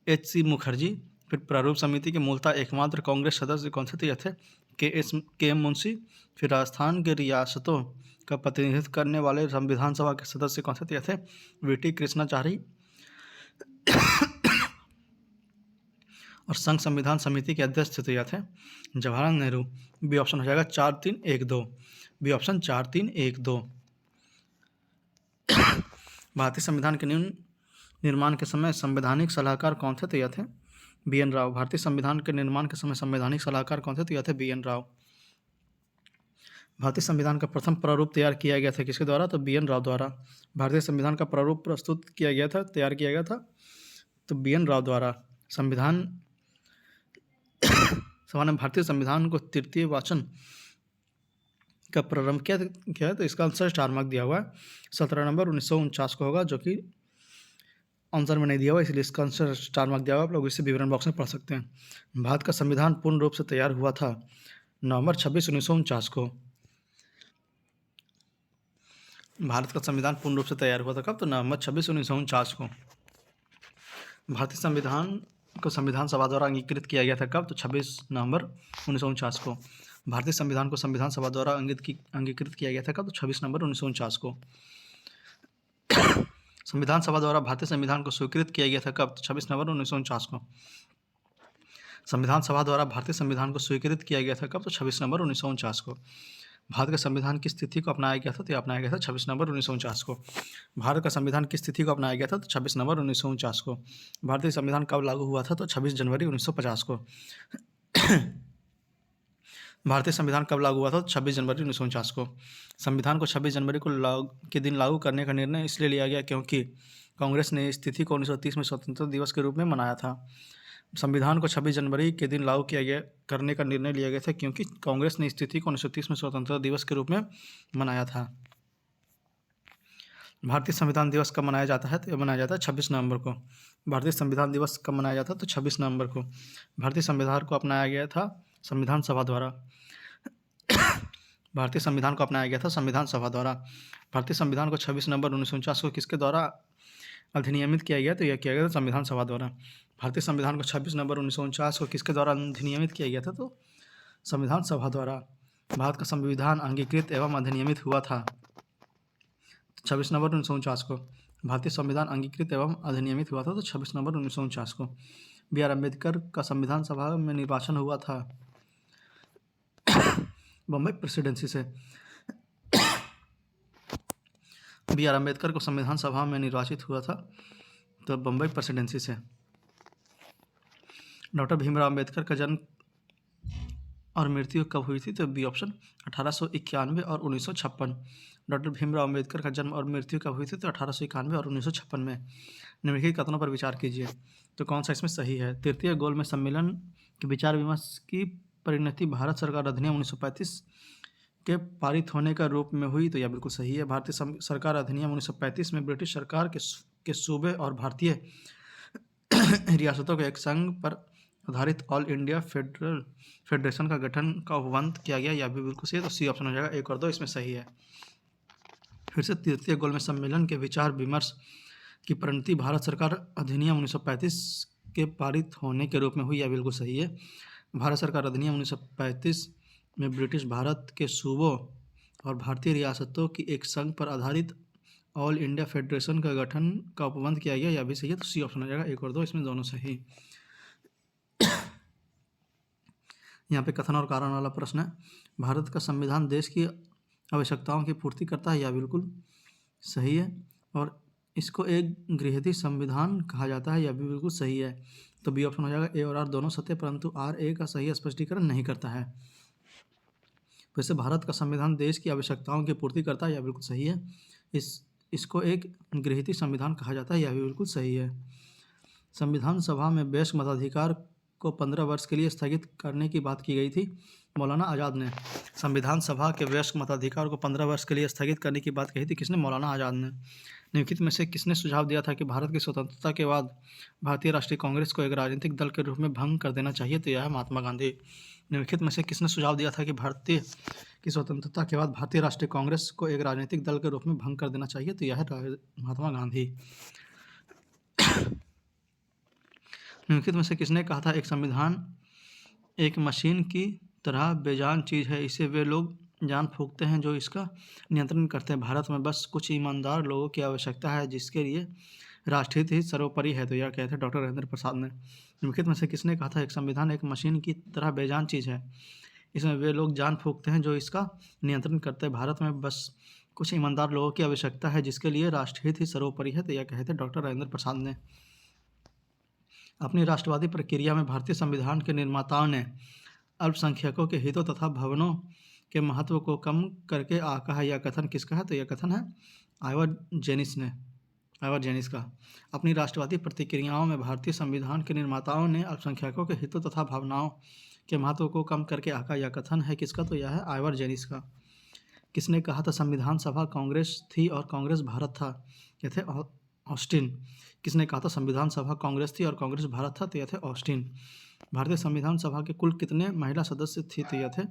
H.C. मुखर्जी। फिर प्रारूप समिति के मूलतः एकमात्र कांग्रेस सदस्य कौन थे? तो यह थे K.M. मुंशी। फिर राजस्थान के रियासतों का प्रतिनिधित्व करने वाले संविधान सभा के सदस्य कौन थे? तो यह थे V.T. कृष्णाचारी। और संघ संविधान समिति के अध्यक्ष थे, यह थे जवाहरलाल नेहरू। बी ऑप्शन हो जाएगा 4, 3, 1, 2। B option 4, 3, 1, 2। भारतीय संविधान के निर्माण के समय संवैधानिक सलाहकार कौन थे? तो यह थे B.N. राव। भारतीय संविधान के निर्माण के समय संवैधानिक सलाहकार कौन थे? तो यह थे B.N. राव। भारतीय संविधान का प्रथम प्रारूप तैयार किया गया था किसके द्वारा? तो B.N. राव द्वारा। भारतीय संविधान का प्रारूप प्रस्तुत किया गया था, तैयार किया गया था, तो B.N. राव द्वारा। संविधान सभा ने भारतीय संविधान को तृतीय वाचन का प्रारंभ किया है। तो इसका आंसर स्टार मार्क दिया हुआ है। 17 नवंबर 1949 को होगा, जो कि आंसर में नहीं दिया हुआ, इसलिए इसका आंसर स्टार मार्क दिया हुआ। आप लोग इसे विवरण बॉक्स में पढ़ सकते हैं। भारत का संविधान पूर्ण रूप से तैयार हुआ था नवंबर 26, 1949 को। भारत का संविधान पूर्ण रूप से तैयार हुआ था कब? तो नवंबर 26, 1949 को। भारतीय संविधान को संविधान सभा द्वारा अंगीकृत किया गया था कब? तो 26 नवंबर 1949 को। भारतीय संविधान को संविधान सभा द्वारा अंगीकृत किया गया था कब? तो 26 नवंबर 1949 को। संविधान सभा द्वारा भारतीय संविधान को स्वीकृत किया गया था कब? तो 26 नवंबर 1949 को। संविधान सभा द्वारा भारतीय संविधान को स्वीकृत किया गया था कब? तो 26 नवंबर 1949 को। भारत के संविधान की स्थिति को अपनाया गया था, तो अपनाया गया था 26 नवंबर 1949 को। भारत का संविधान की स्थिति को अपनाया गया था, तो 26 नवंबर 1949 को। भारतीय संविधान कब लागू हुआ था? तो 26 जनवरी 1950 को। भारतीय संविधान कब लागू हुआ था? 26 जनवरी 1949 को। संविधान को 26 जनवरी के दिन लागू करने का निर्णय इसलिए लिया गया क्योंकि कांग्रेस ने इस तिथि को 1930 में स्वतंत्रता दिवस के रूप में मनाया था। संविधान को 26 जनवरी के दिन लागू करने का निर्णय लिया गया था क्योंकि कांग्रेस ने इस तिथि को 1930 में स्वतंत्रता दिवस के रूप में मनाया था। भारतीय संविधान दिवस कब मनाया जाता है? तो यह मनाया जाता है 26 नवंबर को। भारतीय संविधान दिवस कब मनाया जाता है? तो 26 नवंबर को। भारतीय संविधान को अपनाया गया था संविधान सभा द्वारा। भारतीय संविधान को अपनाया गया था संविधान सभा द्वारा। भारतीय संविधान को 26 नवंबर 1949 को किसके द्वारा अधिनियमित किया गया? तो यह किया गया था संविधान सभा द्वारा। भारतीय संविधान को 26 नवंबर 1949 को किसके द्वारा अधिनियमित किया गया था? तो संविधान सभा द्वारा। भारत का संविधान अंगीकृत एवं अधिनियमित हुआ था 26 नवंबर 1949 को। भारतीय संविधान अंगीकृत एवं अधिनियमित हुआ था तो 26 नवंबर 1949 को। बी आर अम्बेडकर का संविधान सभा में निर्वाचन हुआ था? बम्बई प्रेसिडेंसी से। बी आर अम्बेडकर को संविधान सभा में निर्वाचित हुआ था तो बम्बई प्रेसिडेंसी से। डॉक्टर भीमराव अम्बेडकर का जन्म और मृत्यु कब हुई थी? तो बी ऑप्शन 1891 और 1956। डॉक्टर भीमराव अम्बेडकर का जन्म और मृत्यु कब हुई थी? तो 1891 और 1956 में। निम्नलिखित कथनों पर विचार कीजिए तो कौन सा इसमें सही है? तृतीय गोलमेज सम्मेलन के विचार विमर्श की परिणति भारत सरकार अधिनियम 1935 के पारित होने का रूप में हुई तो यह बिल्कुल सही है। भारतीय सरकार अधिनियम 1935 में ब्रिटिश सरकार के सूबे और भारतीय रियासतों के एक संघ पर आधारित ऑल इंडिया फेडरेशन का गठन का उपबंध किया गया, यह भी बिल्कुल सही है। तो सी ऑप्शन हो जाएगा, 1 और 2 इसमें सही है। फिर से तृतीय गोलमेज सम्मेलन के विचार विमर्श की परिणति भारत सरकार अधिनियम 1935 के पारित होने के रूप में हुई, यह बिल्कुल सही है। भारत सरकार अधिनियम 1935 में ब्रिटिश भारत के सूबों और भारतीय रियासतों की एक संघ पर आधारित ऑल इंडिया फेडरेशन का गठन का उपबंध किया गया, यह भी सही है। तो सी ऑप्शन हो जाएगा, 1 और 2 इसमें दोनों सही। यहाँ पे कथन और कारण वाला प्रश्न है। भारत का संविधान देश की आवश्यकताओं की पूर्ति करता है, यह बिल्कुल सही है। और इसको एक गृहस्थी संविधान कहा जाता है, यह भी बिल्कुल सही है। तो बी ऑप्शन हो जाएगा, ए और आर दोनों सत्य, परंतु आर ए का सही स्पष्टीकरण नहीं करता है। फिर से भारत का संविधान देश की आवश्यकताओं की पूर्ति करता है, यह बिल्कुल सही है। इसको एक गृहस्थी संविधान कहा जाता है, यह भी बिल्कुल सही है। संविधान सभा में वयस्क मताधिकार को 15 वर्ष के लिए स्थगित करने की बात की गई थी मौलाना आज़ाद ने। संविधान सभा के वयस्क मताधिकार को 15 वर्ष के लिए स्थगित करने की बात कही थी किसने? मौलाना आज़ाद ने। निम्नलिखित में से किसने सुझाव दिया था कि भारत की स्वतंत्रता के बाद भारतीय राष्ट्रीय कांग्रेस को एक राजनीतिक दल के रूप में भंग कर देना चाहिए? तो यह है महात्मा गांधी। निम्नलिखित में से किसने सुझाव दिया था कि भारतीय की स्वतंत्रता के बाद भारतीय राष्ट्रीय कांग्रेस को एक राजनीतिक दल के रूप में भंग कर देना चाहिए? तो यह है महात्मा गांधी। निम्नलिखित में से किसने कहा था एक संविधान एक मशीन की तरह बेजान चीज़ है, इसे वे लोग जान फूंकते हैं जो इसका नियंत्रण करते हैं। भारत में बस कुछ ईमानदार लोगों की आवश्यकता है जिसके लिए राष्ट्रहित ही सर्वोपरि है। तो यह कहते हैं डॉक्टर राजेंद्र प्रसाद ने। निम्नलिखित में से किसने कहा था एक संविधान एक मशीन की तरह बेजान चीज़ है, इसमें वे लोग जान फूंकते हैं जो इसका नियंत्रण करते हैं। भारत में बस कुछ ईमानदार लोगों की आवश्यकता है जिसके लिए राष्ट्रहित ही सर्वोपरि है। तो यह कहते हैं डॉक्टर राजेंद्र प्रसाद ने। अपनी राष्ट्रवादी प्रक्रिया में भारतीय संविधान के निर्माताओं ने अल्पसंख्यकों के हितों तथा भवनों के महत्व को कम करके आका है, यह कथन किसका है? तो यह कथन है आइवर जेनिस का। अपनी राष्ट्रवादी प्रतिक्रियाओं में भारतीय संविधान के निर्माताओं ने अल्पसंख्यकों के हितों तथा भावनाओं के महत्व को कम करके आका, यह कथन है किसका? तो यह है आइवर जेनिस का। किसने कहा था संविधान सभा कांग्रेस थी और कांग्रेस भारत था? यह थे ऑस्टिन। किसने कहा था संविधान सभा कांग्रेस थी और कांग्रेस भारत था? तो यह थे ऑस्टिन। भारतीय संविधान सभा के कुल कितने महिला सदस्य थे? तो यह थे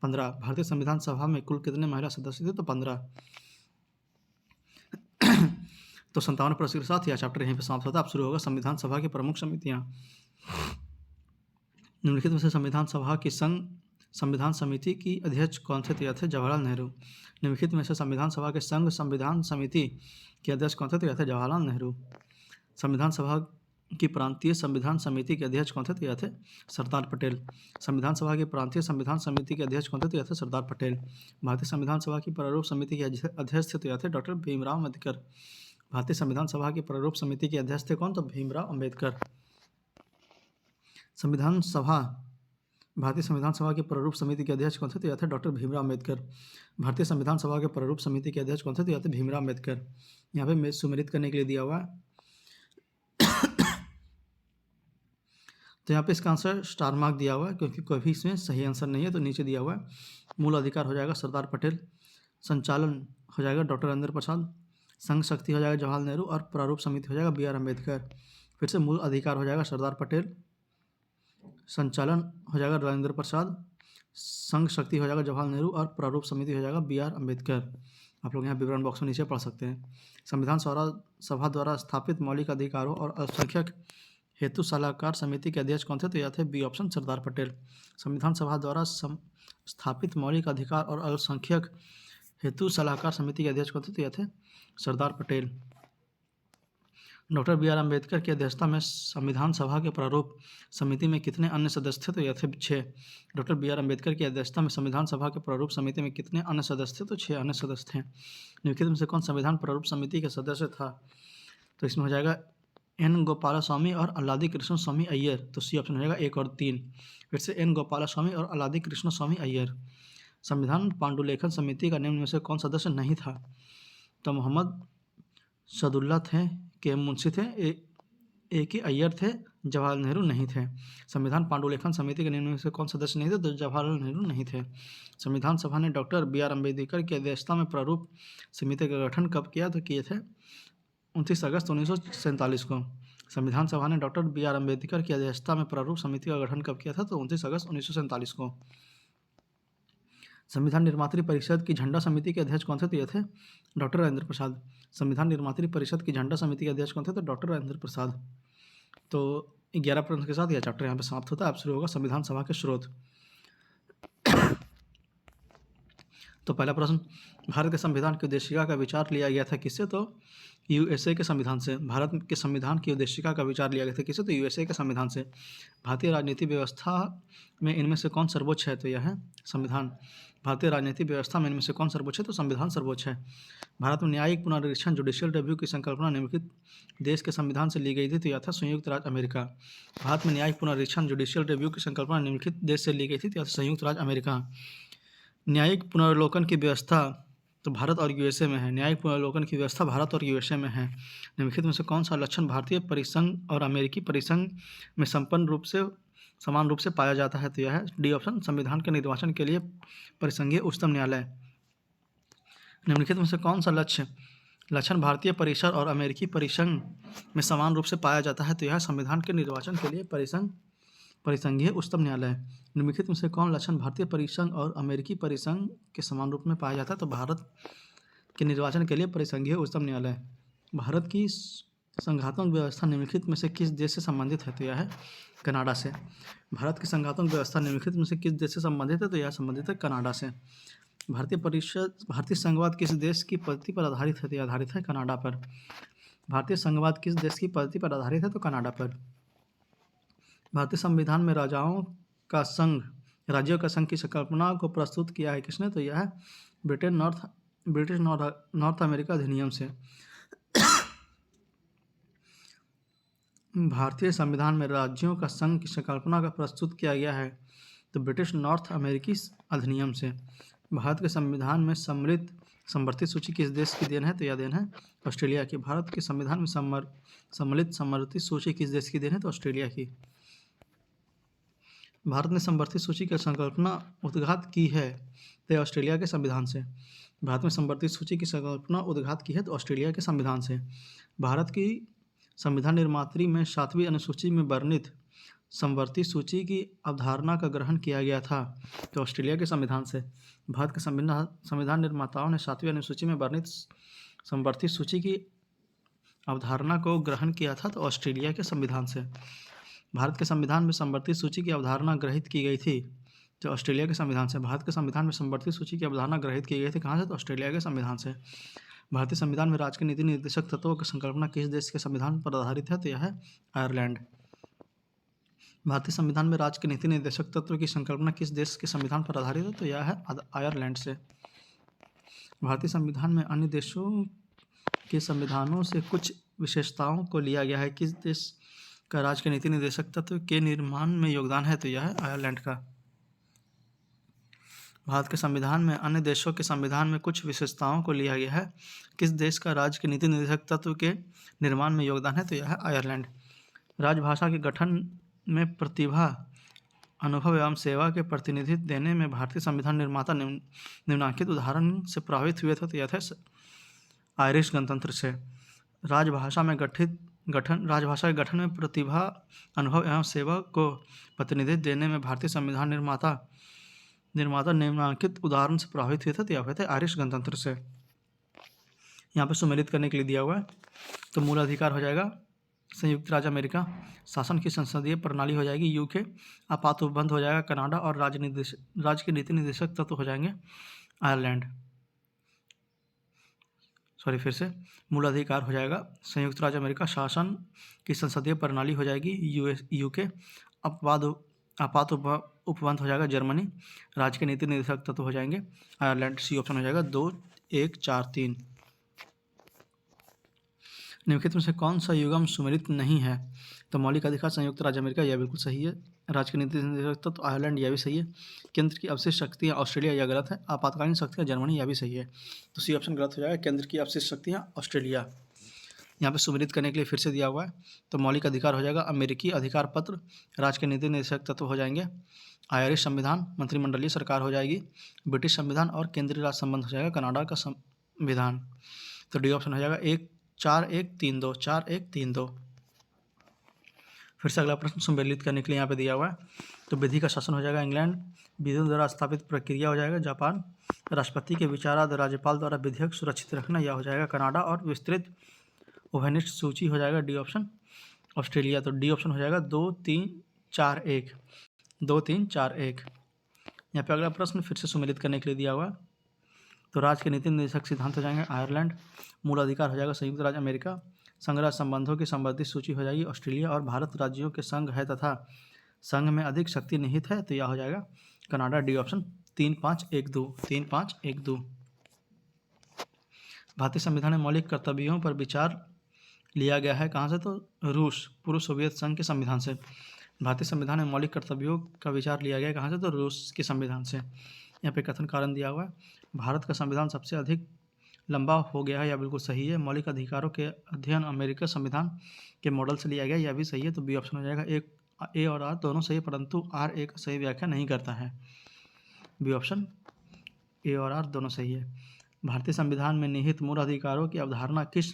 15। भारतीय संविधान सभा में कुल कितने महिला सदस्य थे? तो 15। तो 57 प्रश्न के साथ यह चैप्टर यहीं पर समाप्त होता है। अब शुरू होगा संविधान सभा की प्रमुख समितियां। निम्नलिखित में से संविधान सभा की संविधान समिति की अध्यक्ष कौन थे? तो यह थे जवाहरलाल नेहरू। निम्नलिखित में से संविधान सभा के संघ संविधान समिति के अध्यक्ष कौन थे? तो यह थे जवाहरलाल नेहरू। संविधान सभा की प्रांतीय संविधान समिति के अध्यक्ष कौन थे? तो यह थे सरदार पटेल। संविधान सभा की प्रांतीय संविधान समिति के अध्यक्ष कौन थे? तो यह थे सरदार पटेल। भारतीय संविधान सभा की प्रारूप समिति के अध्यक्ष थे? तो यह थे डॉक्टर भीमराव अम्बेडकर। भारतीय संविधान सभा की प्रारूप समिति के अध्यक्ष थे कौन? तो भीमराव अम्बेडकर। भारतीय संविधान सभा के प्रारूप समिति के अध्यक्ष कौन थे? तो यह थे डॉक्टर भीमराव अम्बेडकर। भारतीय संविधान सभा के प्रारूप समिति के अध्यक्ष कौन थे? तो यह थे भीमराव अम्बेडकर। यहाँ पे सुमेलित करने के लिए दिया हुआ है, तो यहाँ पे इसका आंसर स्टार मार्क दिया हुआ है क्योंकि कोई भी इसमें सही आंसर नहीं है। तो नीचे दिया हुआ है मूल अधिकार हो जाएगा सरदार पटेल, संचालन हो जाएगा डॉक्टर राजेंद्र प्रसाद, संघ शक्ति हो जाएगा जवाहरलाल नेहरू और प्रारूप समिति हो जाएगा BR अम्बेडकर। फिर से मूल अधिकार हो जाएगा सरदार पटेल, संचालन हो जाएगा राजेंद्र प्रसाद, संघ शक्ति हो जाएगा जवाहरलाल नेहरू और प्रारूप समिति हो जाएगा BR अम्बेडकर। आप लोग यहाँ विवरण बॉक्स में नीचे पढ़ सकते हैं। संविधान सभा द्वारा स्थापित मौलिक अधिकारों और अल्पसंख्यक हेतु सलाहकार समिति के अध्यक्ष कौन थे? तो यह थे बी ऑप्शन सरदार पटेल। संविधान सभा द्वारा स्थापित मौलिक अधिकार और अल्पसंख्यक हेतु सलाहकार समिति के अध्यक्ष कौन थे? तो यह थे Sardar Patel. Doctor B R Ambedkar की अध्यक्षता में संविधान सभा के प्रारूप समिति में कितने अन्य सदस्य थे? तो यह थे 6। डॉक्टर बी आर अम्बेडकर की अध्यक्षता में संविधान सभा के प्रारूप समिति में कितने अन्य सदस्य थे? तो 6 अन्य सदस्य थे। निम्नलिखित में से कौन संविधान प्रारूप समिति के सदस्य था? तो इसमें हो जाएगा एन गोपालास्वामी और अल्लादी कृष्ण स्वामी अय्यर। तो सी ऑप्शन हो जाएगा 1 और 3। फिर से एन गोपालास्वामी और अल्लादी कृष्ण स्वामी अय्यर। संविधान पांडुलेखन समिति का निम्न में से कौन सदस्य नहीं था? तो मोहम्मद सदुल्ला थे, के एम मुंशी थे, ए के अय्यर थे, जवाहरलाल नेहरू नहीं थे। संविधान पांडुलेखन समिति के निम्न में से कौन सदस्य नहीं थे? तो जवाहरलाल नेहरू नहीं थे। संविधान सभा ने डॉक्टर बी आर अम्बेडकर की अध्यक्षता में प्रारूप समिति का गठन कब किया? तो किए थे 29 अगस्त 1947 को। संविधान सभा ने डॉक्टर बी आर अम्बेडकर की अध्यक्षता में प्रारूप समिति का गठन कब किया था? तो 29 अगस्त 1947 को। संविधान निर्मात्री परिषद की झंडा समिति के अध्यक्ष कौन थे? तो ये थे डॉक्टर राजेंद्र प्रसाद। संविधान निर्मात्री परिषद की झंडा समिति के अध्यक्ष कौन थे? तो डॉक्टर राजेंद्र प्रसाद। तो 11 प्रश्न के साथ यह चैप्टर यहाँ पे समाप्त होता है। अब शुरू होगा संविधान सभा के स्रोत। तो पहला प्रश्न, भारत के संविधान की उद्देशिका का विचार लिया गया था किससे? तो यूएसए के संविधान से। भारत के संविधान की उद्देशिका का विचार लिया गया था किससे? तो यूएसए के संविधान से। भारतीय राजनीतिक व्यवस्था में इनमें से कौन सर्वोच्च है? तो यह है संविधान। भारतीय राजनीतिक व्यवस्था में इनमें से कौन सर्वोच्च है? तो संविधान सर्वोच्च है। भारत में न्यायिक पुनरीक्षण जुडिशियल रिव्यू की संकल्पना निम्नलिखित देश के संविधान से ली गई थी। तो यह था संयुक्त राज्य अमेरिका। भारत में न्यायिक पुनरीक्षण जुडिशियल रिव्यू की संकल्पना निम्नलिखित देश से ली गई थी। तो यह था संयुक्त राज्य अमेरिका। न्यायिक पुनर्वलोकन की व्यवस्था तो भारत और यूएसए में है। न्यायिक पुनर्वलोकन की व्यवस्था भारत और यूएसए में है। निम्नलिखित में से कौन सा लक्षण भारतीय परिसंघ और अमेरिकी परिसंघ में समान रूप से पाया जाता है? तो यह है डी ऑप्शन, संविधान के निर्वाचन के लिए परिसंघीय उच्चतम न्यायालय। निम्नलिखित में से कौन सा लक्षण भारतीय परिसर और अमेरिकी परिसंघ में समान रूप से पाया जाता है? तो यह संविधान के निर्वाचन के लिए परिसंघीय उच्चतम न्यायालय। निम्नलिखित में से कौन लक्षण भारतीय परिसंघ और अमेरिकी परिसंघ के समान रूप में पाया जाता है? तो भारत के निर्वाचन के लिए परिसंघीय उच्चतम न्यायालय। भारत की संघात्मक व्यवस्था निम्नलिखित में से किस देश से संबंधित है? तो यह है कनाडा से। भारत की संघात्मक व्यवस्था निम्नलिखित में से किस देश से संबंधित है? तो यह संबंधित है कनाडा से। भारतीय संघवाद किस देश की पद्धति पर आधारित है? तो आधारित है कनाडा पर। भारतीय संघवाद किस देश की पद्धति पर आधारित है? तो कनाडा पर। भारतीय संविधान में राज्यों का संघ की संकल्पना को प्रस्तुत किया है किसने? तो यह है ब्रिटिश नॉर्थ अमेरिका अधिनियम से। भारतीय संविधान में राज्यों का संघ की संकल्पना का प्रस्तुत किया गया है तो ब्रिटिश नॉर्थ अमेरिकी अधिनियम से। भारत के संविधान में सम्मिलित समवर्ती सूची किस देश की देन है? तो यह देन है ऑस्ट्रेलिया की। भारत के संविधान में सम्मिलित समवर्ती सूची किस देश की देन है? तो ऑस्ट्रेलिया की। भारत ने समवर्ती सूची की संकल्पना उद्घात की है तो ऑस्ट्रेलिया के संविधान से। भारत में समवर्ती सूची की संकल्पना उद्घात की है तो ऑस्ट्रेलिया के संविधान से। भारत की संविधान निर्मात्री में 7वीं अनुसूची में वर्णित समवर्ती सूची की अवधारणा का ग्रहण किया गया था तो ऑस्ट्रेलिया के संविधान से। भारत के संविधान निर्माताओं ने 7वीं अनुसूची में वर्णित समवर्ती सूची की अवधारणा को ग्रहण किया था तो ऑस्ट्रेलिया के संविधान से। भारत के संविधान में समवर्ती सूची की अवधारणा ग्रहित की गई थी तो ऑस्ट्रेलिया के संविधान से। भारत के संविधान में समवर्ती सूची की अवधारणा ग्रहित की गई थी कहाँ से? तो ऑस्ट्रेलिया के संविधान से। भारतीय संविधान में राज्य के नीति निर्देशक तत्वों की संकल्पना किस देश के संविधान पर आधारित है? तो यह है आयरलैंड। भारतीय संविधान में राज्य के नीति निर्देशक तत्व की संकल्पना किस देश के संविधान पर आधारित है? तो यह है आयरलैंड से। भारतीय संविधान में अन्य देशों के संविधानों से कुछ विशेषताओं को लिया गया है। किस देश का राज्य के नीति निर्देशक तत्व के निर्माण में योगदान है? तो यह है आयरलैंड का। भारत के संविधान में अन्य देशों के संविधान में कुछ विशेषताओं को लिया गया है। किस देश का राज्य के नीति निर्देशक तत्व के निर्माण में योगदान है? तो यह है आयरलैंड। राजभाषा के गठन में प्रतिभा, अनुभव एवं सेवा के प्रतिनिधित्व देने में भारतीय संविधान निर्माता निम्नलिखित उदाहरण से प्रभावित हुए थे तो यह थे आयरिश गणतंत्र से। राजभाषा के गठन में प्रतिभा, अनुभव एवं सेवा को प्रतिनिधित्व देने में भारतीय संविधान निर्माता निम्नलिखित उदाहरण से प्रभावित हुए थे तो यह थे आयरिश गणतंत्र से। यहाँ पे सुमेलित करने के लिए दिया हुआ है तो मूल अधिकार हो जाएगा संयुक्त राज्य अमेरिका, शासन की संसदीय प्रणाली हो जाएगी यूके, आपात उपबंध हो जाएगा कनाडा और राज्य के नीति निर्देशक तत्व हो जाएंगे आयरलैंड। फिर से मूल अधिकार हो जाएगा संयुक्त राज्य अमेरिका, शासन की संसदीय प्रणाली हो जाएगी यूके, आपात उपबंध हो जाएगा जर्मनी, राज्य के नीति निर्देशक तत्व हो जाएंगे आयरलैंड। सी ऑप्शन हो जाएगा 2, 1, 4, 3। निम्नलिखित में से कौन सा युग्म सुमेलित नहीं है? तो मौलिक अधिकार संयुक्त राज्य अमेरिका, यह बिल्कुल सही है। राज्य के नीति निर्देशक तत्व आयरलैंड, यह भी सही है। केंद्र की अवशिष्ट शक्तियाँ ऑस्ट्रेलिया, यह गलत है। आपातकालीन शक्तियाँ जर्मनी, यह भी सही है। तो सी ऑप्शन गलत हो जाएगा, केंद्र की अवशिष्ट शक्तियाँ ऑस्ट्रेलिया। यहाँ पे सुमेलित करने के लिए फिर से दिया हुआ है। तो मौलिक अधिकार हो जाएगा अमेरिकी अधिकार पत्र, राज्य के नीति निर्देशक तत्व हो जाएंगे आयरिश संविधान, मंत्रिमंडलीय सरकार हो जाएगी ब्रिटिश संविधान, और केंद्रीय राज संबंध हो जाएगा कनाडा का संविधान। तो डी ऑप्शन हो जाएगा 4-1-3-2, 4-1-3-2। फिर से अगला प्रश्न सुमेलित करने के लिए यहाँ पे दिया हुआ है। तो विधि का शासन हो जाएगा इंग्लैंड, विधियों द्वारा स्थापित प्रक्रिया हो जाएगा जापान, राष्ट्रपति के विचाराधीन राज्यपाल द्वारा विधेयक सुरक्षित रखना, यह हो जाएगा कनाडा, और विस्तृत उभयनिष्ठ सूची हो जाएगा डी ऑप्शन ऑस्ट्रेलिया। तो डी ऑप्शन हो जाएगा 2-3-4-1, 2-3-4-1। यहाँ पे अगला प्रश्न फिर से सुमेलित करने के लिए दिया हुआ है। तो राज्य के नीति निर्देशक सिद्धांत हो जाएंगे आयरलैंड, मूल अधिकार हो जाएगा संयुक्त राज्य अमेरिका, संघ राज्य संबंधों की संबंधित सूची हो जाएगी ऑस्ट्रेलिया, और भारत राज्यों के संघ है तथा संघ में अधिक शक्ति निहित है, तो यह हो जाएगा कनाडा। D option 3-5-1-2, 3-5-1-2। भारतीय संविधान में मौलिक कर्तव्यों पर विचार लिया गया है कहाँ से? तो रूस, पूर्व सोवियत संघ के संविधान से। भारतीय संविधान में मौलिक कर्तव्यों का विचार लिया गया है कहाँ से? तो रूस के संविधान से। यहाँ पे कथन कारण दिया हुआ है, भारत का संविधान सबसे अधिक लंबा हो गया है, यह बिल्कुल सही है। मौलिक अधिकारों के अध्ययन अमेरिकी संविधान के मॉडल से लिया गया, यह भी सही है। तो बी ऑप्शन हो जाएगा। एक ए और आर दोनों सही है, परंतु आर एक सही व्याख्या नहीं करता है। बी ऑप्शन ए और आर दोनों सही है। भारतीय संविधान में निहित मूल अधिकारों की अवधारणा किस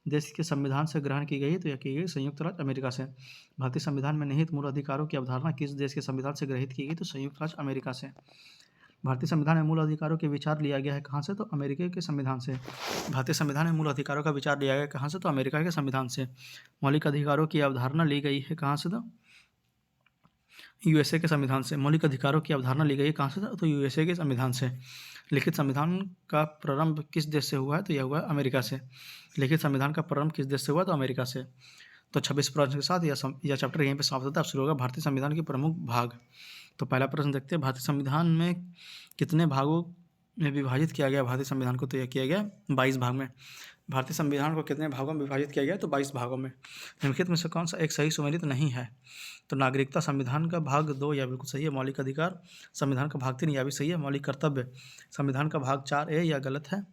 देश के संविधान से ग्रहण की गई? तो यह की गई संयुक्त राज्य अमेरिका से। भारतीय संविधान में निहित मूल अधिकारों की अवधारणा किस देश के संविधान से ग्रहित की गई? तो संयुक्त राज्य अमेरिका से। भारतीय संविधान में मूल अधिकारों के विचार लिया गया है कहाँ से? तो अमेरिका के संविधान से। भारतीय संविधान में मूल अधिकारों का विचार लिया गया है कहाँ से? तो अमेरिका के संविधान से। मौलिक अधिकारों की अवधारणा ली गई है कहाँ से? तो यूएसए के संविधान से। मौलिक अधिकारों की अवधारणा ली गई है कहाँ से? तो यूएसए के संविधान से। लिखित संविधान का प्रारंभ किस देश से हुआ है? तो यह हुआ अमेरिका से। लिखित संविधान का प्रारंभ किस देश से हुआ? तो अमेरिका से। तो 26 प्रश्न के साथ यह चैप्टर यहीं पे समाप्त होता है। अब शुरू होगा भारतीय संविधान के प्रमुख भाग। तो पहला प्रश्न देखते हैं, भारतीय संविधान में कितने भागों में विभाजित किया गया भारतीय संविधान को? तो यह किया गया 22 भाग में। भारतीय संविधान को कितने भागों में विभाजित किया गया? तो 22 भागों में। निम्नलिखित में से कौन सा एक सही सुमेलित नहीं है? तो नागरिकता संविधान का भाग 2, यह बिल्कुल सही है। मौलिक अधिकार संविधान का भाग 3, यह भी सही है। मौलिक कर्तव्य संविधान का भाग 4A, यह गलत है।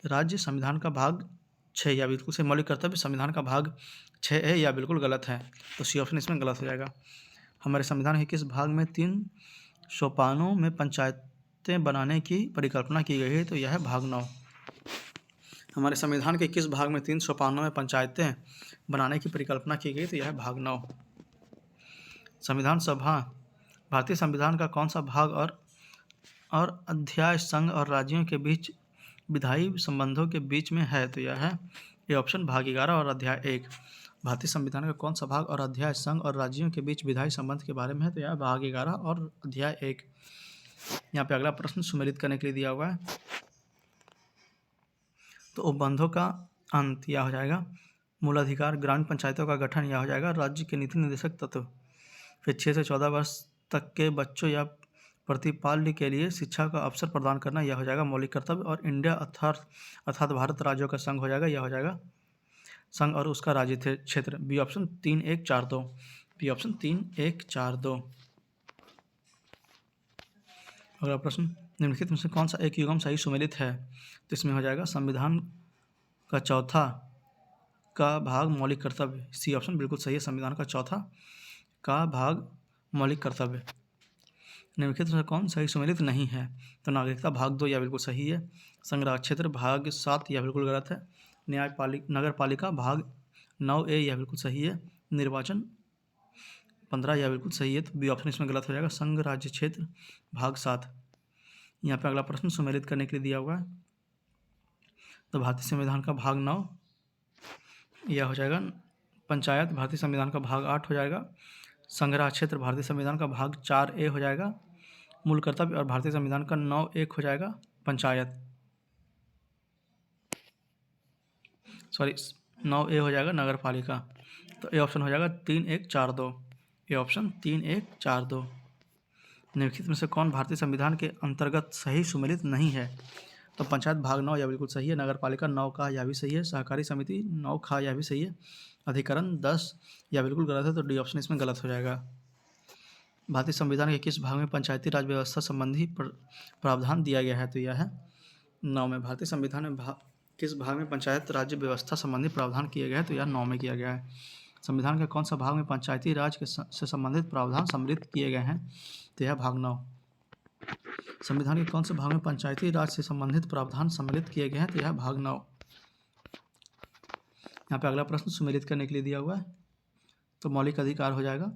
राज्य संविधान का भाग 6, यह बिल्कुल सही। मौलिक कर्तव्य संविधान का भाग 6A, यह बिल्कुल गलत है। तो सी ऑप्शन इसमें गलत हो जाएगा। हमारे संविधान के किस भाग में 3 सोपानों में पंचायतें बनाने की परिकल्पना की गई है? तो यह है भाग 9। हमारे संविधान के किस भाग में 3 सोपानों में पंचायतें बनाने की परिकल्पना की गई? तो यह है भाग 9। संविधान सभा भारतीय संविधान का कौन सा भाग और अध्याय संघ और राज्यों के बीच विधायी संबंधों के बीच में है? तो यह है ये ऑप्शन भाग 11 और अध्याय 1। भारतीय संविधान का कौन सा भाग और अध्याय संघ और राज्यों के बीच विधायी संबंध के बारे में है? तो यह भाग 11 और अध्याय 1। यहाँ पे अगला प्रश्न सुमेलित करने के लिए दिया हुआ है। तो उपबंधों का अंत यह हो जाएगा मूलाधिकार, ग्रामीण पंचायतों का गठन यह हो जाएगा राज्य के नीति निर्देशक तत्व। फिर 6 से 14 वर्ष तक के बच्चों या प्रतिपाल्य के लिए शिक्षा का अवसर प्रदान करना, यह हो जाएगा मौलिक कर्तव्य। और इंडिया अर्थात भारत राज्यों का संघ हो जाएगा, यह हो जाएगा संघ और उसका राज्य क्षेत्र। B option 3-1-4-2, B option 3-1-4-2। अगला प्रश्न, निम्नलिखित में से कौन सा एक युग्म सही सुमेलित है? तो इसमें हो जाएगा संविधान का चौथा का भाग मौलिक कर्तव्य। सी ऑप्शन बिल्कुल सही है, संविधान का चौथा का भाग मौलिक कर्तव्य। निम्नलिखित में से कौन सही सुमेलित नहीं है? तो नागरिकता भाग 2, यह बिल्कुल सही है। संग्रह क्षेत्र भाग 7, यह बिल्कुल गलत है। नगर पालिका भाग 9A, यह बिल्कुल सही है। निर्वाचन 15, यह बिल्कुल सही है। तो बी ऑप्शन इसमें गलत हो जाएगा, संघ राज्य क्षेत्र भाग 7। यहाँ पे अगला प्रश्न सुमेलित करने के लिए दिया हुआ है। तो भारतीय संविधान का भाग 9 यह हो जाएगा। पंचायत भारतीय संविधान का भाग 8 हो जाएगा। संग्रह क्षेत्र भारतीय संविधान का भाग 4A हो जाएगा। मूल कर्तव्य और भारतीय संविधान का 9-1 हो जाएगा पंचायत। सॉरी 9A हो जाएगा नगर पालिका। तो ए ऑप्शन हो जाएगा 3142। A option 3142। निम्नलिखित में से कौन भारतीय संविधान के अंतर्गत सही सुमेलित नहीं है? तो पंचायत भाग 9 यह बिल्कुल सही है, नगर पालिका 9 का यह भी सही है, सहकारी समिति 9 खा यह भी सही है, अधिकरण 10 यह बिल्कुल गलत है, तो डी ऑप्शन इसमें गलत हो जाएगा। भारतीय संविधान के किस भाग में पंचायती राज व्यवस्था संबंधी प्रावधान दिया गया है? तो यह है 9 में। भारतीय संविधान में किस भाग में पंचायत राज्य व्यवस्था संबंधी प्रावधान किया गया है? तो यह 9 में किया गया है। संविधान के कौन सा भाग में पंचायती राज से संबंधित प्रावधान सम्मिलित किए गए हैं? तो यह भाग 9। संविधान के कौन से भाग में पंचायती राज से संबंधित प्रावधान सम्मिलित किए गए हैं? तो यह भाग 9। यहाँ पे अगला प्रश्न सुमेलित करने के लिए दिया हुआ है, तो मौलिक अधिकार हो जाएगा।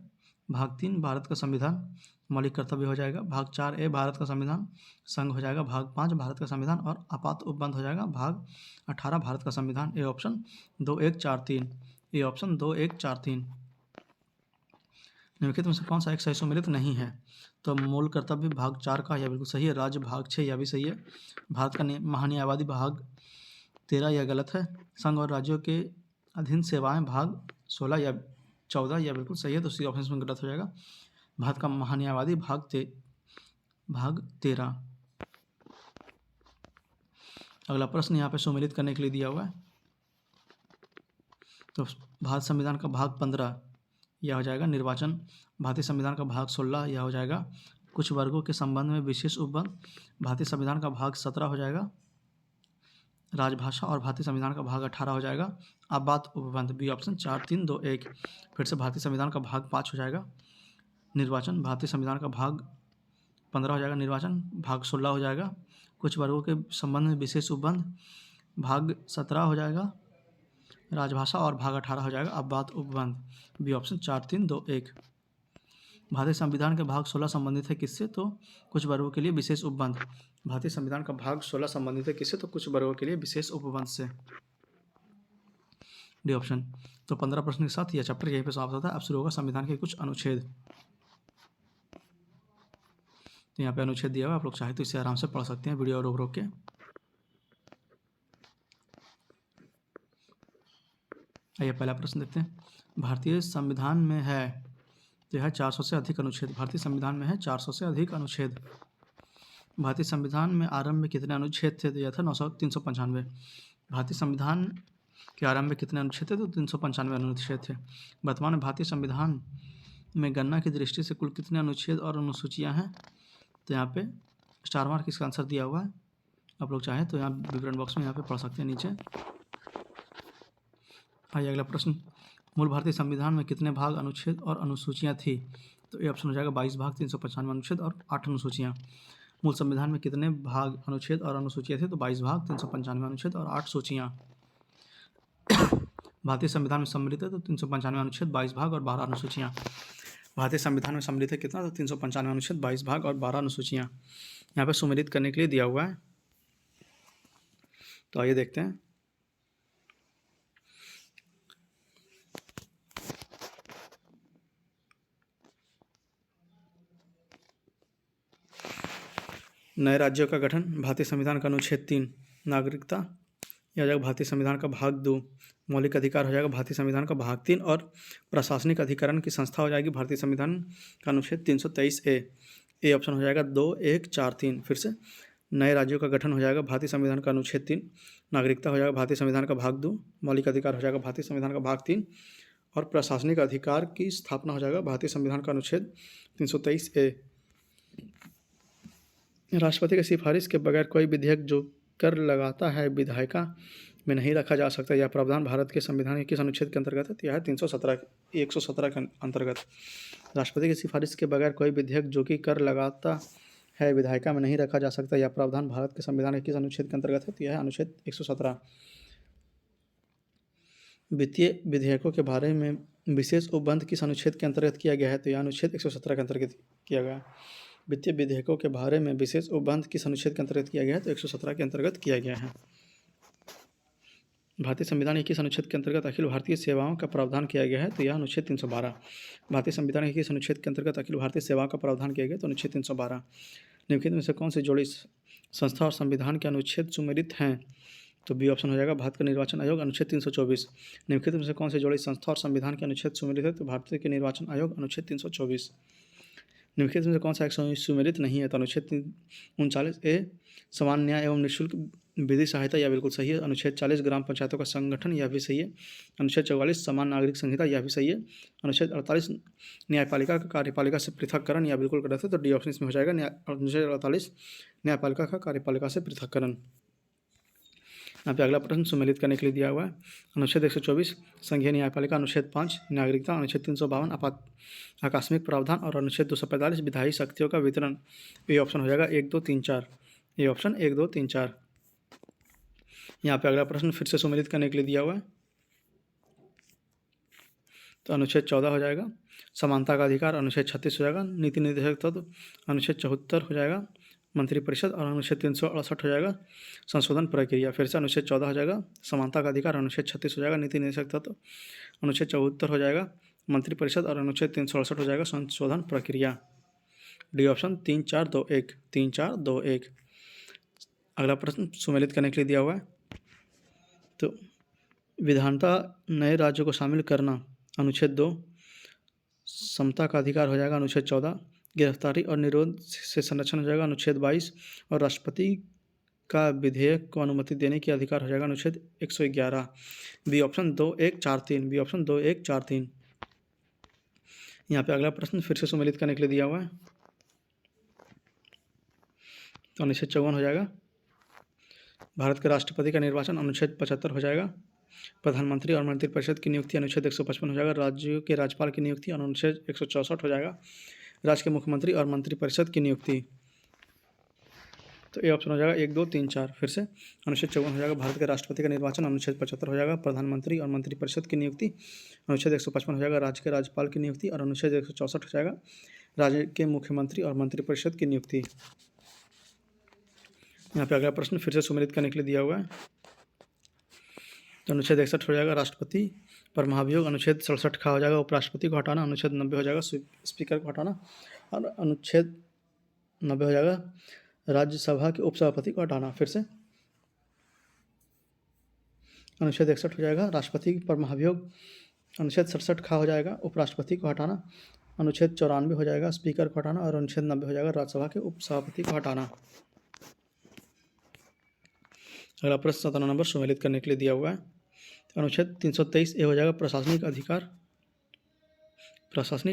भाग 3 भारत का संविधान, मौलिक कर्तव्य हो जाएगा। भाग 4A भारत का संविधान, संघ हो जाएगा। भाग 5 भारत का संविधान और आपात उपबंध हो जाएगा। भाग 18 भारत का संविधान। A option 2143। A option 2143। निम्नलिखित में से कौन सा एक सही सुमेलित नहीं है? तो मूल कर्तव्य भाग 4 का यह बिल्कुल सही है, राज्य भाग 6 यह भी सही है, भारत का महान्यायवादी भाग 13 यह गलत है, संघ और राज्यों के अधीन सेवाएं भाग 16 या 14 यह बिल्कुल सही है, तो सी ऑप्शन में गलत हो जाएगा। भारत का महान्यायवादी भाग 13। अगला प्रश्न यहाँ पे सुमेलित करने के लिए दिया हुआ है, तो भारत संविधान का भाग 15 यह हो जाएगा निर्वाचन। भारतीय संविधान का भाग 16 यह हो जाएगा कुछ वर्गों के संबंध में विशेष उपबंध। भारतीय संविधान का भाग 17 हो जाएगा राजभाषा, और भारतीय संविधान का भाग 18 हो जाएगा आपात उपबंध। B option 4 3 2 1। फिर से भारतीय संविधान का भाग 5 हो जाएगा निर्वाचन। भारतीय संविधान का भाग 15 हो जाएगा निर्वाचन। भाग 16 हो जाएगा कुछ वर्गों के संबंध में विशेष उपबंध। भाग 17 हो जाएगा राजभाषा, और भाग 18 हो जाएगा आपात उपबंध। B option 4 3 2 1। भारतीय संविधान के भाग 16 संबंधित है किससे? तो कुछ वर्गों के लिए विशेष उपबंध। भारतीय संविधान का भाग 16 संबंधित है किससे? तो कुछ वर्गों के लिए विशेष उपबंध से। D option. तो 15 प्रश्न के साथ यह चैप्टर यहीं पे समाप्त होता है। अब शुरू होगा संविधान के कुछ अनुच्छेद। तो यहाँ पे अनुच्छेद दिया हुआ, आप लोग चाहे तो इसे आराम से पढ़ सकते हैं वीडियो रोक रोक के। आइए पहला प्रश्न देखते हैं। भारतीय संविधान में है, तो यह 400 से अधिक अनुच्छेद। भारतीय संविधान में है 400 से अधिक अनुच्छेद। भारतीय संविधान में आरंभ में कितने अनुच्छेद थे? तो यह था 395। भारतीय संविधान के आरंभ में कितने अनुच्छेद थे? तो 395 अनुच्छेद थे। वर्तमान में भारतीय संविधान में गणना की दृष्टि से कुल कितने अनुच्छेद और अनुसूचियाँ हैं? तो यहाँ पे स्टार मार्क इसका आंसर दिया हुआ है, आप लोग चाहें तो यहाँ विवरण बॉक्स में यहाँ पे पढ़ सकते हैं नीचे। आइए अगला प्रश्न। मूल भारतीय संविधान में कितने भाग, अनुच्छेद और अनुसूचियाँ थी? तो ये ऑप्शन हो जाएगा 22 भाग 395 अनुच्छेद और 8 अनुसूचियाँ। मूल संविधान में कितने भाग, अनुच्छेद और अनुसूचियाँ थी? तो 22 भाग 395 अनुच्छेद और 8 सूचियाँ। भारतीय संविधान में सम्मिलित है तो 395 अनुच्छेद, 22 भाग और 12 अनुसूचियाँ। भारतीय संविधान में सम्मिलित है कितना? तो 395 अनुच्छेद, 22 भाग और 12 अनुसूचियाँ। यहाँ पर सुमेलित करने के लिए दिया हुआ है, तो आइए देखते हैं। नए राज्यों का गठन, भारतीय संविधान का अनुच्छेद 3 नागरिकता यह हो जाएगा भारतीय संविधान का भाग 2। मौलिक अधिकार हो जाएगा भारतीय संविधान का भाग 3, और प्रशासनिक अधिकरण की संस्था हो जाएगी भारतीय संविधान का अनुच्छेद 323A। ए ऑप्शन हो जाएगा 2 1 4 3। फिर से नए राज्यों का गठन हो जाएगा भारतीय संविधान का अनुच्छेद 3, नागरिकता हो जाएगा भारतीय संविधान का भाग 2, मौलिक अधिकार हो जाएगा भारतीय संविधान का भाग 3, और प्रशासनिक अधिकार की स्थापना हो जाएगा भारतीय संविधान का अनुच्छेद 323A। राष्ट्रपति की सिफारिश के बगैर कोई विधेयक जो कर लगाता है विधायिका में नहीं रखा जा सकता। यह प्रावधान भारत के संविधान के किस अनुच्छेद के अंतर्गत है? यह है 117 के अंतर्गत। राष्ट्रपति की सिफारिश के बगैर कोई विधेयक जो कि कर लगाता है विधायिका में नहीं रखा जा सकता। यह प्रावधान भारत के संविधान के किस अनुच्छेद के अंतर्गत है? तो यह है अनुच्छेद 117। वित्तीय विधेयकों के बारे में विशेष उपबंध किस अनुच्छेद के अंतर्गत किया गया है? तो यह अनुच्छेद 117 के अंतर्गत किया गया है। वित्तीय विधेयकों के बारे में विशेष उपबंध किस अनुच्छेद के अंतर्गत किया गया है? तो 117 के अंतर्गत किया गया है। भारतीय संविधान के किस अनुच्छेद के अंतर्गत अखिल भारतीय सेवाओं का प्रावधान किया गया है? तो यह अनुच्छेद 312। भारतीय संविधान के किस अनुच्छेद के अंतर्गत अखिल भारतीय सेवाओं का प्रावधान किया गया? तो अनुच्छेद 312। निम्नलिखित में से कौन सी जोड़ी संस्था और संविधान के अनुच्छेद सुमेलित हैं? तो बी ऑप्शन हो जाएगा भारत का निर्वाचन आयोग अनुच्छेद 324। निम्नलिखित में से कौन से जोड़ी संस्था और संविधान के अनुच्छेद सुमेलित है? तो भारतीय के निर्वाचन आयोग अनुच्छेद 324। निम्नलिखित में से कौन सा एक सुमेलित नहीं है? तो अनुच्छेद 39A समान न्याय एवं निःशुल्क विधि सहायता, यह बिल्कुल सही है। अनुच्छेद 40 ग्राम पंचायतों का संगठन, यह भी सही है। अनुच्छेद 44 समान नागरिक संहिता, यह भी सही है। अनुच्छेद 48 न्यायपालिका का कार्यपालिका से पृथककरण, यह बिल्कुल गलत है। तो डी ऑप्शन इसमें हो जाएगा। अनुच्छेद 48 न्यायपालिका का कार्यपालिका से पृथककरण। यहाँ पे अगला प्रश्न सुमेलित करने के लिए दिया हुआ है। अनुच्छेद 124 संघीय न्यायपालिका, अनुच्छेद 5 नागरिकता, अनुच्छेद 352 आकस्मिक प्रावधान और अनुच्छेद 245 विधायी शक्तियों का वितरण। ये ऑप्शन हो जाएगा 1, 2, 3, 4। ये ऑप्शन 1, 2, 3, 4। यहाँ पे अगला प्रश्न फिर से सुमेलित करने के लिए दिया हुआ है। तो अनुच्छेद 14 हो जाएगा समानता का अधिकार, अनुच्छेद 36 हो जाएगा नीति निर्देशक तत्व, अनुच्छेद 74 हो जाएगा मंत्रिपरिषद और अनुच्छेद 368 हो जाएगा संशोधन प्रक्रिया। फिर से अनुच्छेद 14 हो जाएगा समानता का अधिकार, अनुच्छेद 36 हो जाएगा नीति निर्देशक तत्व, अनुच्छेद 74 हो जाएगा मंत्रिपरिषद और अनुच्छेद 368 हो जाएगा संशोधन प्रक्रिया। D option 3, 4, 2, 1। 3, 4, 2, 1। अगला प्रश्न सुमेलित करने के लिए दिया हुआ है। तो विधानता नए राज्यों को शामिल करना, अनुच्छेद 2 समता का अधिकार हो जाएगा अनुच्छेद 14, गिरफ्तारी और निरोध से संरक्षण हो जाएगा अनुच्छेद 22 और राष्ट्रपति का विधेयक को अनुमति देने की अधिकार हो जाएगा अनुच्छेद 111। B option 2, 1, 4, 3। B option 2, 1, 4, 3। यहाँ पे अगला प्रश्न फिर से सुमेलित करने के लिए दिया हुआ है। तो अनुच्छेद 54 हो जाएगा भारत के राष्ट्रपति का निर्वाचन, अनुच्छेद 75 हो जाएगा प्रधानमंत्री और मंत्रिपरिषद की नियुक्ति, अनुच्छेद 155 हो जाएगा राज्यों के राज्यपाल की नियुक्ति और अनुच्छेद 164 हो जाएगा राज्य के मुख्यमंत्री और मंत्रिपरिषद की नियुक्ति। तो ये ऑप्शन हो जाएगा 1, 2, 3, 4। फिर से अनुच्छेद 54 हो जाएगा भारत के राष्ट्रपति का निर्वाचन, अनुच्छेद 75 हो जाएगा प्रधानमंत्री और मंत्रिपरिषद की नियुक्ति, अनुच्छेद 155 हो जाएगा राज्य के राज्यपाल की नियुक्ति और अनुच्छेद 164 हो जाएगा राज्य के मुख्यमंत्री और मंत्रिपरिषद की नियुक्ति। यहाँ पे अगला प्रश्न फिर से सुमेलित करने के लिए दिया हुआ है। तो अनुच्छेद 61 हो जाएगा राष्ट्रपति पर महाभियोग, अनुच्छेद 67 का हो जाएगा उपराष्ट्रपति को हटाना, अनुच्छेद 90 हो जाएगा स्पीकर को हटाना और अनुच्छेद 90 हो जाएगा राज्यसभा के उपसभापति को हटाना। फिर से अनुच्छेद 61 हो जाएगा राष्ट्रपति पर महाभियोग, अनुच्छेद 67 का हो जाएगा उपराष्ट्रपति को हटाना, अनुच्छेद 94 हो जाएगा स्पीकर को हटाना और अनुच्छेद 90 हो जाएगा राज्यसभा के उपसभापति को हटाना। अगला प्रश्न 17 नंबर सुमेलित करने के लिए दिया हुआ है। अनुच्छेद 323A हो जाएगा प्रशासनिक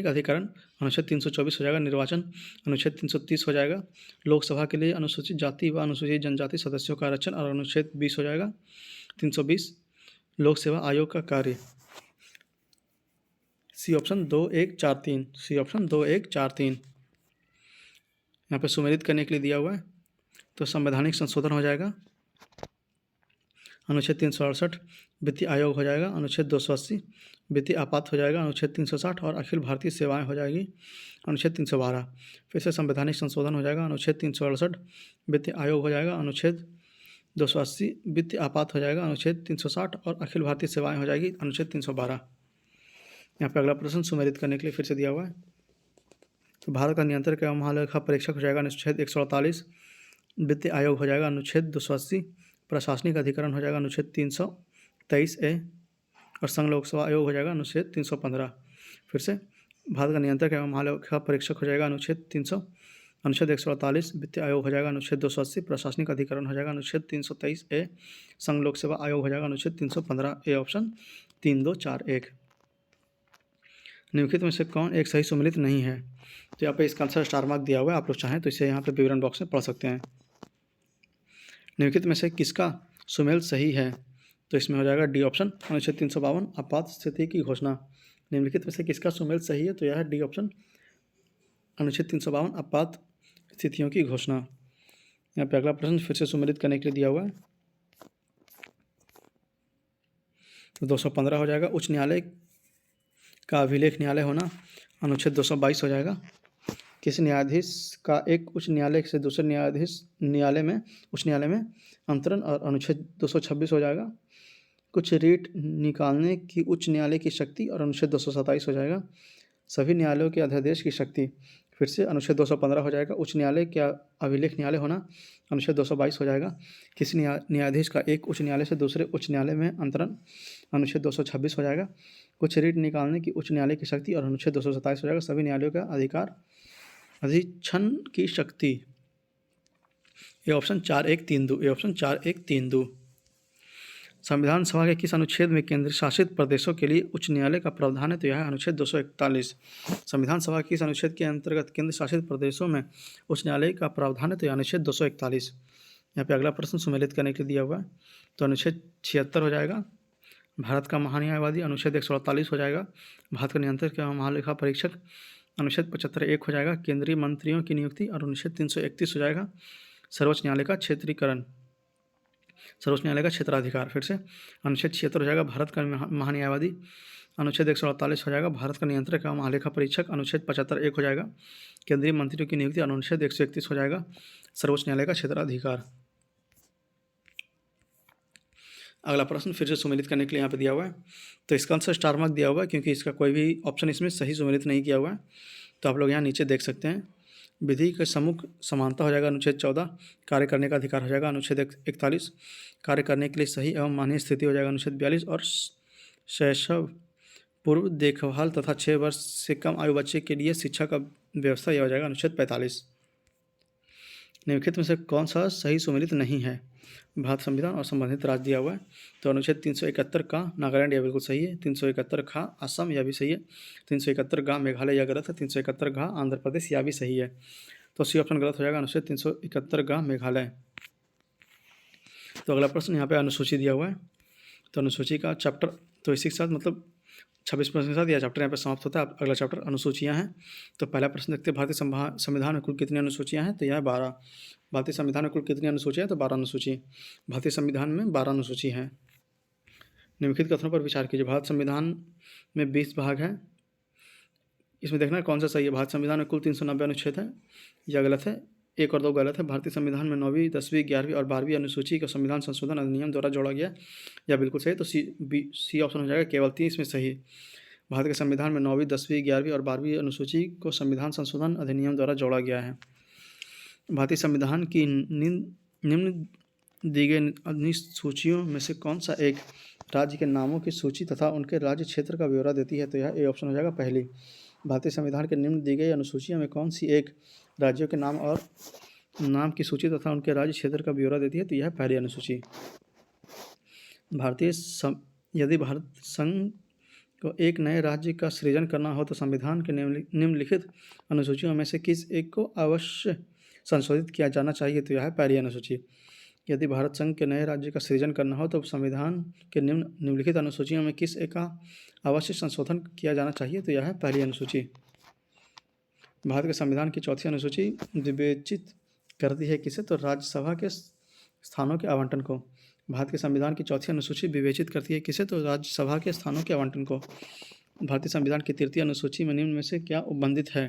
अधिकरण, अनुच्छेद 324 हो जाएगा निर्वाचन, अनुच्छेद 330 हो जाएगा लोकसभा के लिए अनुसूचित जाति व अनुसूचित जनजाति सदस्यों का आरक्षण और अनुच्छेद 20 हो जाएगा 320 लोक सेवा आयोग का कार्य। C option 2, 1, 4, 3। C option 2, 1, 4, 3। यहाँ पे सुमेलित करने के लिए दिया हुआ है। तो संवैधानिक संशोधन हो जाएगा अनुच्छेद 368 वित्तीय आयोग हो जाएगा, अनुच्छेद 280 वित्तीय आपात हो जाएगा, अनुच्छेद 360 और अखिल भारतीय सेवाएं हो जाएगी अनुच्छेद 312। फिर से संवैधानिक संशोधन हो जाएगा अनुच्छेद 368 वित्तीय आयोग हो जाएगा, अनुच्छेद 280 वित्तीय आपात हो जाएगा, अनुच्छेद 360 और अखिल भारतीय सेवाएं हो जाएगी अनुच्छेद 312। यहाँ पर अगला प्रश्न सुमेलित करने के लिए फिर से दिया हुआ है। तो भारत का नियंत्रक एवं महालेखा परीक्षक हो जाएगा अनुच्छेद 148 वित्तीय आयोग हो जाएगा, अनुच्छेद 280 प्रशासनिक अधिकरण हो जाएगा अनुच्छेद 323A और संघ लोकसेवा आयोग हो जाएगा अनुच्छेद 315। फिर से भारत का नियंत्रक एवं महालेखा परीक्षक हो जाएगा अनुच्छेद 148 वित्तीय आयोग हो जाएगा अनुच्छेद 280 प्रशासनिक अधिकरण हो जाएगा अनुच्छेद 323A संघ लोकसेवा आयोग हो जाएगा अनुच्छेद 315। A option 3, 2, 4, 1। निम्नलिखित में से कौन एक सही सुमेलित नहीं है? तो यहाँ पे इसका आंसर स्टार मार्क दिया हुआ है, आप लोग चाहें तो इसे यहाँ पे विवरण बॉक्स में पढ़ सकते हैं। निम्नलिखित में से किसका सुमेल सही है? तो इसमें हो जाएगा डी ऑप्शन अनुच्छेद 352 आपात स्थिति की घोषणा। निम्नलिखित में से किसका सुमेल सही है? तो यह है डी ऑप्शन अनुच्छेद 352 आपात स्थितियों की घोषणा। यहाँ पे अगला प्रश्न फिर से सुमेलित करने के लिए दिया हुआ है। तो 215 हो जाएगा उच्च न्यायालय का अभिलेख न्यायालय होना, अनुच्छेद 222 हो जाएगा किसी न्यायाधीश का एक उच्च न्यायालय से दूसरे उच्च न्यायालय में अंतरण और अनुच्छेद 226 हो जाएगा कुछ रीट निकालने की उच्च न्यायालय की शक्ति और अनुच्छेद 227 हो जाएगा सभी न्यायालयों के अध्यादेश की शक्ति। फिर से अनुच्छेद 215 हो जाएगा। उच्च न्यायालय क्या अभिलेख न्यायालय होना, अनुच्छेद 222 हो जाएगा। किसी न्यायाधीश का एक उच्च न्यायालय से दूसरे उच्च न्यायालय में अंतरण, अनुच्छेद 226 हो जाएगा। कुछ रीट निकालने की उच्च न्यायालय की शक्ति, और अनुच्छेद 227 हो जाएगा। सभी न्यायालयों का अधिकार अधिक्षण की शक्ति। ये ऑप्शन 4132, ये ऑप्शन 4132। संविधान सभा के किस अनुच्छेद में केंद्र शासित प्रदेशों के लिए उच्च न्यायालय का प्रावधान है, तो यह है अनुच्छेद 241। संविधान सभा के किस अनुच्छेद के अंतर्गत केंद्र शासित प्रदेशों में उच्च न्यायालय का प्रावधान है, तो यह अनुच्छेद 241। यहाँ पे अगला प्रश्न सुमेलित करने के लिए दिया हुआ है, तो अनुच्छेद 76 हो जाएगा। भारत का महान्यायवादी, अनुच्छेद 148 हो जाएगा। भारत का नियंत्रक एवं महालेखा परीक्षक, अनुच्छेद 75(1) हो जाएगा। केंद्रीय मंत्रियों की नियुक्ति, और अनुच्छेद 331 हो जाएगा। सर्वोच्च न्यायालय का क्षेत्रीकरण, सर्वोच्च न्यायालय का क्षेत्राधिकार। फिर से अनुच्छेद 76 हो जाएगा भारत का महान्यायवादी, अनुच्छेद 148 हो जाएगा भारत का नियंत्रक एवं महालेखा परीक्षक, अनुच्छेद 75(1) हो जाएगा केंद्रीय मंत्रियों की नियुक्ति, अनुच्छेद 131 हो जाएगा सर्वोच्च न्यायालय का क्षेत्राधिकार। अगला प्रश्न फिर से सुमेलित करने के लिए यहाँ पे दिया हुआ है, तो इसका आंसर स्टार मार्क दिया हुआ है क्योंकि इसका कोई भी ऑप्शन इसमें सही सुमेलित नहीं किया हुआ है। तो आप लोग यहाँ नीचे देख सकते हैं। विधि के सम्मुख समानता हो जाएगा अनुच्छेद 14। कार्य करने का अधिकार हो जाएगा अनुच्छेद 41। कार्य करने के लिए सही एवं मान्य स्थिति हो जाएगा अनुच्छेद 42। और शैशव पूर्व देखभाल तथा 6 वर्ष से कम आयु बच्चे के लिए शिक्षा का व्यवस्था यह हो जाएगा अनुच्छेद 45। निम्नलिखित में से कौन सा सही सुमेलित नहीं है? भारत संविधान और संबंधित राज्य दिया हुआ है, तो अनुच्छेद 371 का नागालैंड यह बिल्कुल सही है। 371 खा असम यह भी सही है। 371 गा मेघालय यह गलत है। 371 घा आंध्र प्रदेश यह भी सही है। तो सी ऑप्शन गलत हो जाएगा, अनुच्छेद 371 गा मेघालय। तो अगला प्रश्न यहाँ पे अनुसूची दिया हुआ है, तो अनुसूची का चैप्टर, तो इसी के साथ मतलब 26 प्रश्न के साथ यह चैप्टर यहाँ पे समाप्त होता है। अगला चैप्टर अनुसूचियाँ हैं। तो पहला प्रश्न देखते हैं, भारतीय संविधान में कुल कितनी अनुसूचियाँ हैं, तो यह 12। भारतीय संविधान में कुल कितनी अनुसूचियाँ हैं, तो 12 अनुसूची। भारतीय संविधान में 12 अनुसूची हैं। निम्नलिखित कथनों पर विचार कीजिए। भारत संविधान में 20 भाग हैं, इसमें देखना कौन सा सही है। भारत संविधान में कुल 390 अनुच्छेद हैं, यह गलत है। 1 और 2 गलत है। भारतीय संविधान में 9वीं, 10वीं, 11वीं और 12वीं अनुसूची को संविधान संशोधन अधिनियम द्वारा जोड़ा गया, यह बिल्कुल सही। तो सी ऑप्शन हो जाएगा, केवल 3 इसमें सही। भारत के संविधान में 9वीं, 10वीं, 11वीं और 12वीं अनुसूची को संविधान संशोधन अधिनियम द्वारा जोड़ा गया है। भारतीय संविधान की निम्न दी गई अनुसूचियों में से कौन सा एक राज्य के नामों की सूची तथा उनके राज्य क्षेत्र का ब्यौरा देती है, तो यह ए ऑप्शन हो जाएगा पहली। भारतीय संविधान के निम्न दी गई अनुसूचियों में कौन सी एक राज्यों के नाम और नाम की सूची तथा उनके राज्य क्षेत्र का ब्यौरा देती है, तो यह पहली अनुसूची। यदि भारत संघ को एक नए राज्य का सृजन करना हो तो संविधान के निम्नलिखित अनुसूचियों में से किस एक को अवश्य संशोधित किया जाना चाहिए, तो यह है पहली अनुसूची। यदि भारत संघ के नए राज्य का सृजन करना हो तो संविधान के निम्नलिखित अनुसूचियों में किस एक का अवश्य संशोधन किया जाना चाहिए, तो यह है पहली अनुसूची। भारत के संविधान की 4थी अनुसूची विवेचित करती है किसे, तो राज्यसभा के स्थानों के आवंटन को। भारत के संविधान की 4थी अनुसूची विवेचित करती है किसे, तो राज्यसभा के स्थानों के आवंटन को। भारतीय संविधान की 3री अनुसूची में निम्न में से क्या उपबंधित है,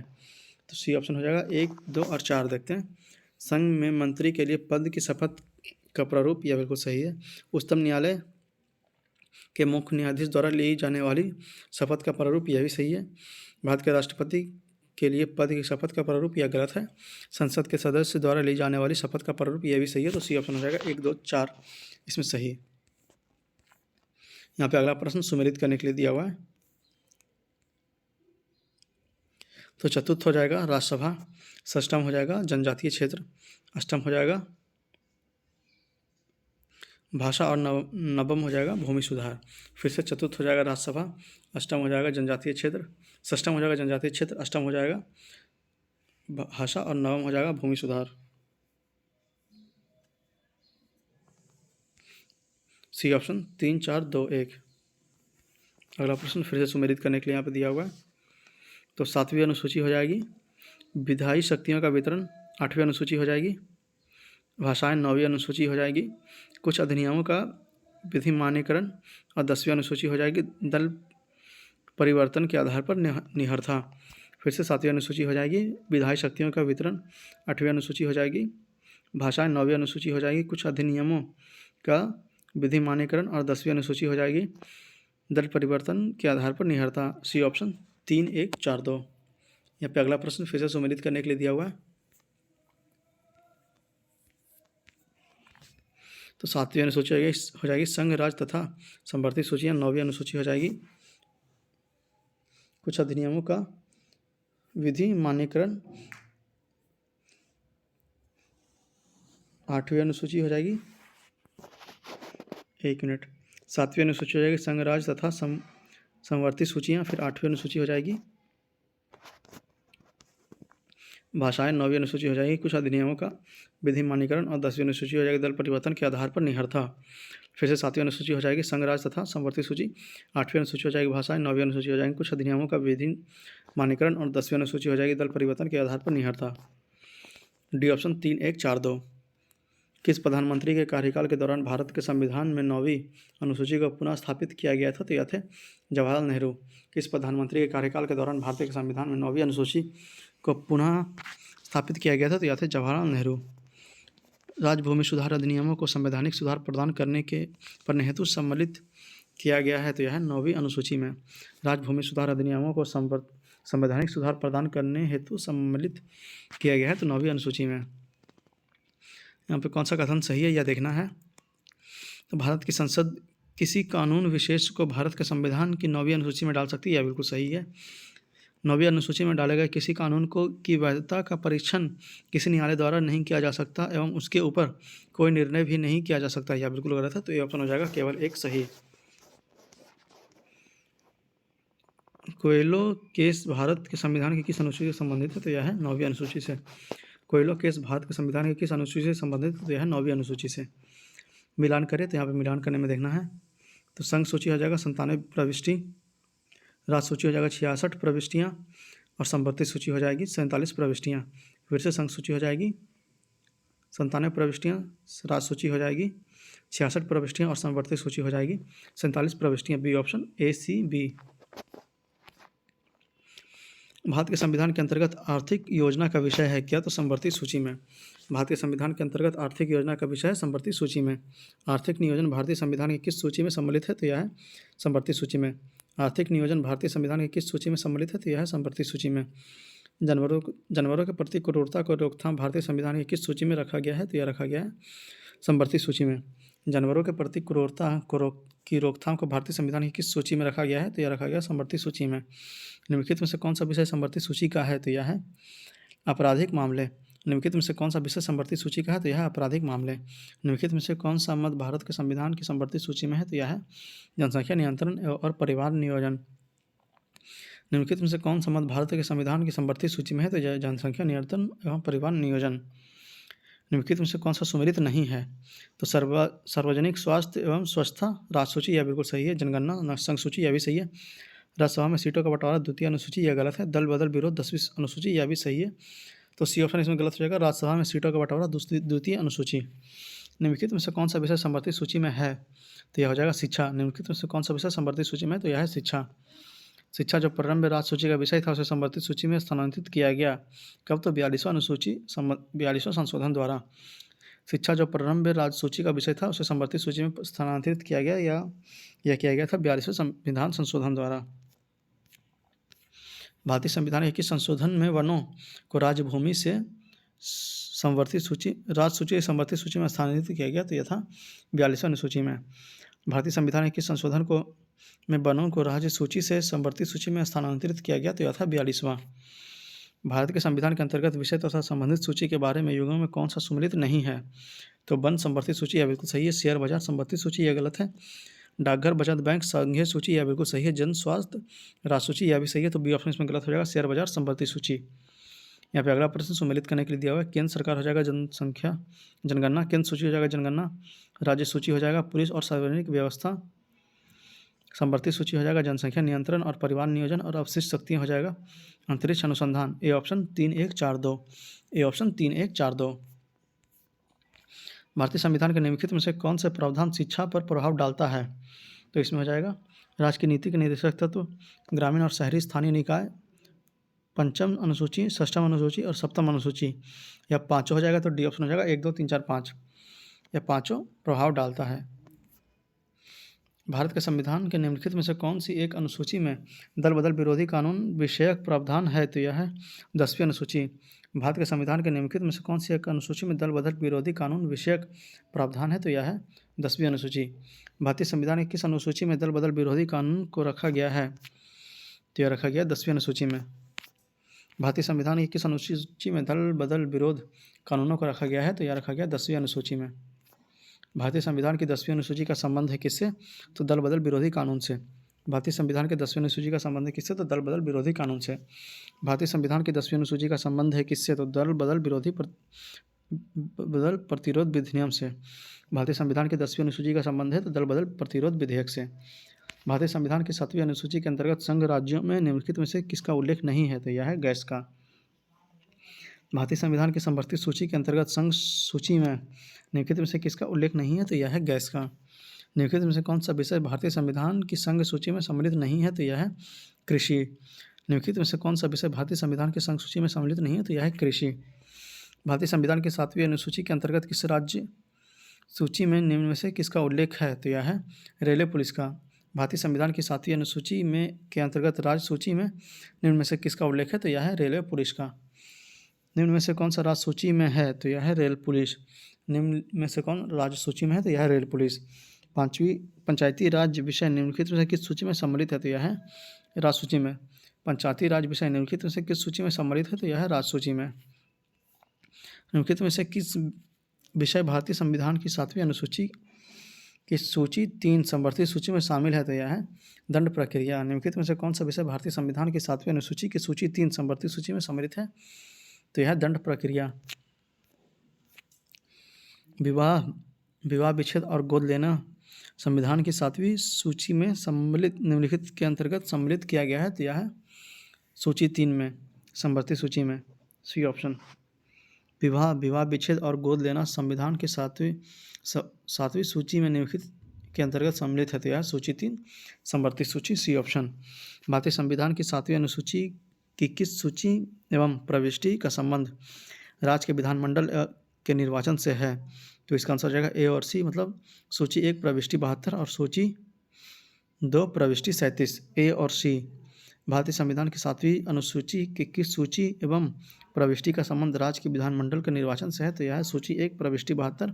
तो सी ऑप्शन हो जाएगा 1, 2 और 4। देखते हैं। संघ में मंत्री के लिए पद की शपथ का प्रारूप, यह बिल्कुल सही है। उच्चतम न्यायालय के मुख्य न्यायाधीश द्वारा ली जाने वाली शपथ का प्रारूप, यह भी सही है। भारत के राष्ट्रपति के लिए पद की शपथ का प्रारूप, यह गलत है। संसद के सदस्य द्वारा ली जाने वाली शपथ का प्रारूप, यह भी सही है। तो सी ऑप्शन हो जाएगा 1, 2, 4 इसमें सही। यहाँ पे अगला प्रश्न सुमेलित करने के लिए दिया हुआ है, तो चतुर्थ हो जाएगा राज्यसभा, षष्ठम हो जाएगा जनजातीय क्षेत्र, अष्टम हो जाएगा भाषा और नवम हो जाएगा भूमि सुधार। फिर से चतुर्थ हो जाएगा राज्यसभा, अष्टम हो जाएगा जनजातीय क्षेत्र, षष्ठम हो जाएगा जनजातीय क्षेत्र, अष्टम हो जाएगा भाषा और नवम हो जाएगा भूमि सुधार। C option 3, 4, 2, 1। अगला प्रश्न फिर से सुमेलित करने के लिए यहाँ पे दिया हुआ है, तो 7वीं अनुसूची हो जाएगी विधायी शक्तियों का वितरण, 8वीं अनुसूची हो जाएगी भाषाएं, 9वीं अनुसूची हो जाएगी कुछ अधिनियमों का विधि मान्यकरण, और 10वीं अनुसूची हो जाएगी दल परिवर्तन के आधार पर निहरता। फिर से 7वीं अनुसूची हो जाएगी विधायी शक्तियों का वितरण, 8वीं अनुसूची हो जाएगी भाषाएं, 9वीं अनुसूची हो जाएगी कुछ अधिनियमों का विधि मान्यकरण, और 10वीं अनुसूची हो जाएगी दल परिवर्तन के आधार पर निहरता। सी ऑप्शन 3, 1, 4, 2। यहाँ पे अगला प्रश्न फिर से सम्मिलित करने के लिए दिया हुआ है। तो 7वीं अनुसूची हो जाएगी संघ राज्य तथा संवर्ती सूचियाँ। 9वीं अनुसूची हो जाएगी कुछ अधिनियमों का विधि मान्यकरण। 8वीं अनुसूची हो जाएगी 1 मिनट। 7वीं अनुसूची हो जाएगी संघ राज्य तथा संवर्ती सूचियाँ। फिर 8वीं अनुसूची हो जाएगी भाषाएं। 9वीं अनुसूची हो जाएगी कुछ अधिनियमों का विधि मान्यकरण। और 10वीं अनुसूची हो जाएगी दल परिवर्तन के आधार पर निहरता। फिर से 7वीं अनुसूची हो जाएगी संघ राज्य तथा संवर्ती सूची। 8वीं अनुसूची हो जाएगी भाषाएं। 9वीं अनुसूची हो जाएगी कुछ अधिनियमों का विधि मान्यकरण। और 10वीं अनुसूची हो जाएगी दल परिवर्तन के आधार पर निहरता। D option 3, 1, 4, 2। किस प्रधानमंत्री के कार्यकाल के दौरान भारत के संविधान में 9वीं अनुसूची को पुनः स्थापित किया गया था? तो यह थे जवाहरलाल नेहरू। किस प्रधानमंत्री के कार्यकाल के दौरान भारतीय संविधान में 9वीं अनुसूची को पुनः स्थापित किया गया था? तो यह थे जवाहरलाल नेहरू। राजभूमि सुधार अधिनियमों को संवैधानिक सुधार प्रदान करने के हेतु सम्मिलित किया गया है? तो यह है 9वीं अनुसूची में। राजभूमि सुधार अधिनियमों को संवैधानिक सुधार प्रदान करने हेतु सम्मिलित किया गया है, तो 9वीं अनुसूची में। यहाँ पे कौन सा कथन सही है यह देखना है। तो भारत की संसद किसी कानून विशेष को भारत के संविधान की 9वीं अनुसूची में डाल सकती है, यह बिल्कुल सही है। 9वीं अनुसूची में डाले गए किसी कानून को की वैधता का परीक्षण किसी न्यायालय द्वारा नहीं किया जा सकता एवं उसके ऊपर कोई निर्णय भी नहीं किया जा सकता, यह बिल्कुल गलत है। तो ये ऑप्शन हो जाएगा केवल एक सही। कोयलो केस भारत के संविधान की किस अनुसूची से संबंधित है? तो यह है 9वीं अनुसूची से। कोयलो केस भारत के संविधान की किस अनुसूची से संबंधित है? तो यह है 9वीं अनुसूची से। मिलान करें तो यहाँ पे मिलान करने में देखना है। तो संघ सूची हो जाएगा 97 प्रविष्टि, राज्य सूची हो जाएगा 66 प्रविष्टियाँ और संवर्ती सूची हो जाएगी 47 प्रविष्टियाँ। फिर से संघ सूची हो जाएगी 97 प्रविष्टियाँ, राज्य सूची हो जाएगी 66 प्रविष्टियाँ और संवर्ती सूची हो जाएगी 47 प्रविष्टियाँ। B option A, C, B। Bharat के संविधान के अंतर्गत आर्थिक योजना का विषय है क्या? तो संवर्ती सूची में। भारत के संविधान के अंतर्गत आर्थिक योजना का विषय है संवर्ती सूची में। आर्थिक नियोजन भारतीय संविधान की किस सूची में सम्मिलित है? तो यह है संवर्ती सूची में। आर्थिक नियोजन भारतीय संविधान की किस सूची में सम्मिलित है? तो यह है संवर्ती सूची में। जानवरों के प्रति क्रूरता को रोकथाम भारतीय संविधान की किस सूची में रखा गया है? तो यह रखा गया है संवर्ती सूची में। जानवरों के प्रति क्रूरता की रोकथाम को भारतीय संविधान की किस सूची में रखा गया है? तो यह रखा गया संवर्ती सूची में। निम्नलिखित में से कौन सा विषय संवर्ती सूची का है? तो यह है आपराधिक मामले। निम्नलिखित में से कौन सा विषय संवर्ती सूची का है? तो यह है आपराधिक मामले। निम्नलिखित में से कौन सा मत भारत के संविधान की संवर्ती सूची में है? तो यह है जनसंख्या नियंत्रण और परिवार नियोजन। निम्नलिखित में से कौन सा मत भारत के संविधान की संवर्ती सूची में है? तो यह जनसंख्या नियंत्रण एवं परिवार नियोजन। निम्नलिखित में से कौन सा सुमेलित नहीं है? तो सार्वजनिक स्वास्थ्य एवं स्वच्छता, राज्य सूची, यह बिल्कुल सही है। जनगणना, संघ सूची, यह भी सही है। राज्यसभा में सीटों का बंटवारा, द्वितीय अनुसूची, यह गलत है। दल बदल विरोध, 10वीं अनुसूची, यह भी सही है। तो सी ऑप्शन इसमें गलत हो जाएगा। राज्यसभा में सीटों का बंटवारा, द्वितीय अनुसूची। निम्नलिखित में से कौन सा विषय संवर्ती सूची में है? तो यह हो जाएगा शिक्षा। निम्नलिखित में से कौन सा विषय संवर्ती सूची में है? तो यह है शिक्षा। शिक्षा जो प्रारंभ राज्य सूची का विषय था उसे संवर्ती सूची में स्थानांतरित किया गया। कब? तो 42वां अनुसूची 42वां संशोधन द्वारा। शिक्षा जो प्रारंभ राज्य सूची का विषय था उसे संवर्ती सूची में स्थानांतरित किया गया या यह किया गया था 42वें संविधान संशोधन द्वारा। भारतीय संविधान के किस संशोधन में वनों को राज्यभूमि से संवर्ती सूची राज्य सूची संवर्ती सूची में स्थानांतरित किया गया? तो यह था 42वें अनुसूची में। भारतीय संविधान के किस संशोधन में वनों को राज्य सूची से संवर्ती सूची में स्थानांतरित किया गया? तो यह था 42वां। भारत के संविधान के अंतर्गत विषय तथा संबंधित सूची के बारे में युगों में कौन सा सुमेलित नहीं है? तो वन संवर्ती सूची, यह बिल्कुल सही है। शेयर बाजार संवर्ती सूची, यह गलत है। डाकघर बचत बैंक संघीय सूची, यह बिल्कुल सही है। जन स्वास्थ्य राज्य सूची, यह भी सही है। तो बी ऑप्शन इसमें गलत हो जाएगा, शेयर बाजार संवर्ती सूची। यहाँ पे अगला प्रश्न सुमेलित करने के लिए दिया हुआ है। केंद्र सरकार हो जाएगा जनसंख्या जनगणना, केंद्र सूची हो जाएगा जनगणना, राज्य सूची हो जाएगा पुलिस और सार्वजनिक व्यवस्था, संवर्ती सूची हो जाएगा जनसंख्या नियंत्रण और परिवार नियोजन, और अवशिष्ट शक्तियाँ हो जाएगा अंतरिक्ष अनुसंधान। A option 3, 1, 4, 2। A option 3, 1, 4, 2। भारतीय संविधान के निम्नलिखित में से कौन से प्रावधान शिक्षा पर प्रभाव डालता है? तो इसमें हो जाएगा राज्य की नीति के निर्देशक तत्व, ग्रामीण और शहरी स्थानीय निकाय, पंचम अनुसूची, षष्ठम अनुसूची और सप्तम अनुसूची। यह पाँचों हो जाएगा। तो डी ऑप्शन हो जाएगा 1, 2, 3, 4, 5। यह पाँचों प्रभाव डालता है। भारत के संविधान के निम्नलिखित में से कौन सी एक अनुसूची में दल बदल विरोधी कानून विषयक प्रावधान है? तो यह है 10वीं अनुसूची। भारत के संविधान के निम्नलिखित में से कौन सी एक अनुसूची में दल बदल विरोधी कानून विषयक प्रावधान है? तो यह है 10वीं अनुसूची। भारतीय संविधान की किस अनुसूची में दल बदल विरोधी कानून को रखा गया है? तो यह रखा गया 10वीं अनुसूची में। भारतीय संविधान की किस अनुसूची में दल बदल विरोध कानूनों को रखा गया है? तो यह रखा गया 10वीं अनुसूची में। भारतीय संविधान की 10वीं अनुसूची का संबंध है किससे? तो दल बदल विरोधी कानून से। भारतीय संविधान के 10वीं अनुसूची का संबंध है किससे? तो दल बदल विरोधी कानून से। भारतीय संविधान की 10वीं अनुसूची का संबंध है किससे? तो दल बदल प्रतिरोध विधिनियम से। भारतीय संविधान की 10वीं अनुसूची का संबंध है तो दल बदल प्रतिरोध विधेयक से। भारतीय संविधान की 7वीं अनुसूची के अंतर्गत संघ राज्यों में निम्नलिखित में से किसका उल्लेख नहीं है? तो यह है गैस का। भारतीय संविधान की संवर्धित सूची के अंतर्गत संघ सूची में निम्नलिखित में से किसका उल्लेख नहीं है? तो यह है गैस का। निम्नलिखित में से कौन सा विषय भारतीय संविधान की संघ सूची में सम्मिलित नहीं है? तो यह है कृषि। निम्नलिखित में से कौन सा विषय भारतीय संविधान की संघ सूची में सम्मिलित नहीं है? तो यह है कृषि। भारतीय संविधान की 7वीं अनुसूची के अंतर्गत किस राज्य सूची में निम्न में से किसका उल्लेख है? तो यह है रेलवे पुलिस का। भारतीय संविधान की 7वीं अनुसूची में के अंतर्गत राज्य सूची में निम्न में से किसका उल्लेख है? तो यह है रेलवे पुलिस का। निम्न में से कौन सा राज्य सूची में है? तो यह है रेल पुलिस। निम्न में से कौन राज्य सूची में है? तो यह है रेल पुलिस। 5वीं पंचायती राज विषय निम्नलिखित में से किस सूची में सम्मिलित है? तो यह है राज्य सूची में। पंचायती राज विषय निम्नलिखित में से किस सूची में सम्मिलित है? तो यह है राज्य सूची में। निम्नलिखित में से किस विषय भारतीय संविधान की 7वीं अनुसूची की सूची 3 संवर्धित सूची में शामिल है? तो यह है दंड प्रक्रिया। निम्नलिखित में से कौन सा विषय भारतीय संविधान की 7वीं अनुसूची की सूची 3 संवर्धित सूची में सम्मिलित है? तो यह दंड प्रक्रिया। विवाह विच्छेद और गोद लेना संविधान की 7वीं सूची में सम्मिलित निम्नलिखित के अंतर्गत सम्मिलित किया गया है? तो यह है सूची 3 में संवर्धित सूची में, सी ऑप्शन। विवाह विच्छेद और गोद लेना संविधान की 7वीं सूची में निम्नलिखित के अंतर्गत सम्मिलित है? तो यह सूची 3 संवर्धित सूची, सी ऑप्शन। भारतीय संविधान की 7वीं अनुसूची की किस सूची एवं प्रविष्टि का संबंध राज्य के विधानमंडल के निर्वाचन से है? तो इसका आंसर हो जाएगा ए और सी, मतलब सूची 1 प्रविष्टि 72 और सूची 2 प्रविष्टि 37, ए और सी। भारतीय संविधान की 7वीं अनुसूची की किस सूची एवं प्रविष्टि का संबंध राज्य के विधानमंडल के निर्वाचन से है? तो यह है सूची 1 प्रविष्टि 72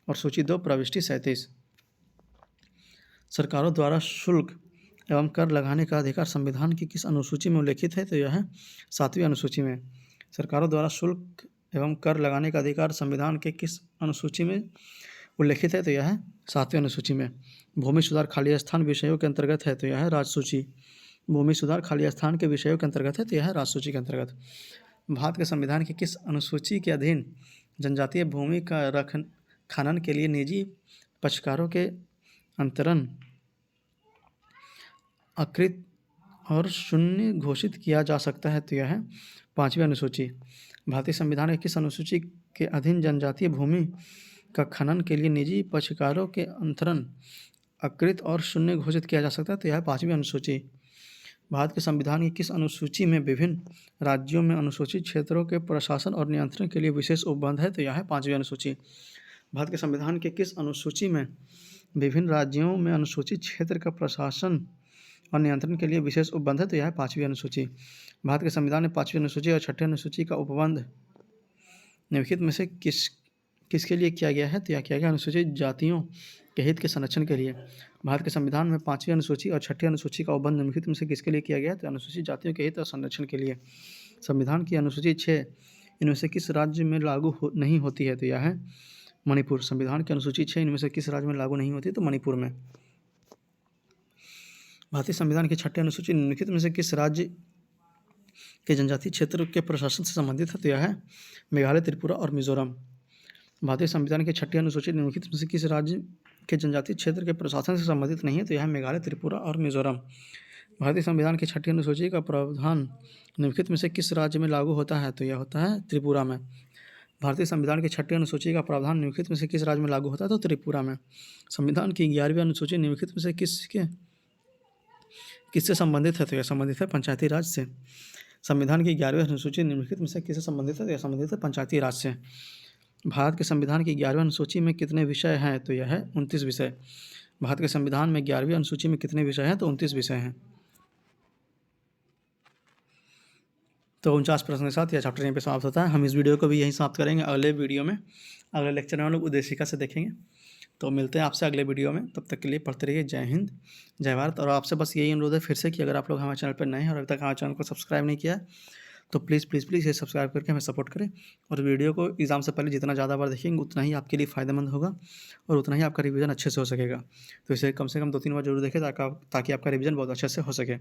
और सूची 2 प्रविष्टि 37। सरकारों द्वारा शुल्क एवं कर लगाने का अधिकार संविधान की किस अनुसूची में उल्लेखित है? तो यह है 7वीं अनुसूची में। सरकारों द्वारा शुल्क एवं कर लगाने का अधिकार संविधान के किस अनुसूची में उल्लेखित है? तो यह है 7वीं अनुसूची में। भूमि सुधार खाली स्थान विषयों के अंतर्गत है? तो यह है राजसूची। भूमि सुधार खाली स्थान के विषयों के अंतर्गत है? तो यह है राजसूची के अंतर्गत। भारत के संविधान की किस अनुसूची के अधीन जनजातीय भूमि का खनन के लिए निजी पक्षकारों के अंतरण अकृत और शून्य घोषित किया जा सकता है? तो यह है 5वीं अनुसूची। भारतीय संविधान की किस अनुसूची के अधीन जनजातीय भूमि का खनन के लिए निजी पक्षकारों के अंतरण अकृत और शून्य घोषित किया जा सकता है? तो यह है 5वीं अनुसूची। भारत के संविधान की किस अनुसूची में विभिन्न राज्यों में अनुसूचित क्षेत्रों के प्रशासन और नियंत्रण के लिए विशेष उपबंध है? तो यह है 5वीं अनुसूची। भारत के संविधान के किस अनुसूची में विभिन्न राज्यों में अनुसूचित क्षेत्र का प्रशासन और नियंत्रण के लिए विशेष उपबंध है? तो यह है 5वीं अनुसूची। भारत के संविधान में 5वीं अनुसूची और 6ठी अनुसूची का उपबंध निम्नलिखित में से किसके लिए किया गया है? तो यह किया गया अनुसूचित जातियों के हित के संरक्षण के लिए। भारत के संविधान में 5वीं अनुसूची और 6ठी अनुसूची का उपबंध निम्नलिखित में से किसके लिए किया गया है? तो अनुसूचित जातियों के हित और संरक्षण के लिए। संविधान की अनुसूची 6 इनमें से किस राज्य में लागू नहीं होती है? तो यह है मणिपुर। संविधान की अनुसूची 6 इनमें से किस राज्य में लागू नहीं होती? तो मणिपुर में। भारतीय संविधान की 6ठी अनुसूची निम्नलिखित में से किस राज्य के जनजातीय क्षेत्र के प्रशासन से संबंधित है? तो यह है मेघालय, त्रिपुरा और मिजोरम। भारतीय संविधान की 6ठी अनुसूची निम्नलिखित में से किस राज्य के जनजातीय क्षेत्र के प्रशासन से संबंधित नहीं है? तो यह है मेघालय, त्रिपुरा और मिजोरम। भारतीय संविधान की 6ठी अनुसूची का प्रावधान निम्नलिखित में से किस राज्य में लागू होता है? तो यह होता है त्रिपुरा में। भारतीय संविधान की 6ठी अनुसूची का प्रावधान निम्नलिखित में से किस राज्य में लागू होता है? तो त्रिपुरा में। संविधान की 11वीं अनुसूची निम्नलिखित में से किससे संबंधित है? तो यह संबंधित है पंचायती राज से। संविधान की 11वीं अनुसूची निम्नलिखित में से किससे संबंधित है? तो यह संबंधित है पंचायती राज से। भारत के संविधान की 11वीं अनुसूची में कितने विषय हैं? तो यह है 29 विषय। भारत के संविधान में 11वीं अनुसूची में कितने विषय हैं? तो 29 विषय हैं। तो 49 प्रश्न के साथ यह चैप्टर यहीं पे समाप्त होता है। हम इस वीडियो को भी यहीं समाप्त करेंगे। अगले वीडियो में, अगले लेक्चर में हम लोग उद्देशिका से देखेंगे। तो मिलते हैं आपसे अगले वीडियो में। तब तक के लिए पढ़ते रहिए। जय हिंद, जय भारत। और आपसे बस यही अनुरोध है फिर से कि अगर आप लोग हमारे चैनल पर नए हैं और अभी तक हमारे चैनल को सब्सक्राइब नहीं किया है तो प्लीज़ प्लीज़ प्लीज़ ये सब्सक्राइब करके हमें सपोर्ट करें। और वीडियो को एग्ज़ाम से पहले जितना ज़्यादा बार देखेंगे उतना ही आपके लिए फ़ायदेमंद होगा और उतना ही आपका रिवीजन अच्छे से हो सकेगा। तो इसे कम से कम 2-3 बार जरूर देखें ताकि आपका रिवीजन बहुत अच्छे से हो सके।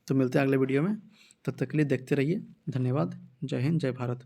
तो मिलते हैं अगले वीडियो में। तब तक के लिए देखते रहिए। धन्यवाद। जय हिंद, जय भारत।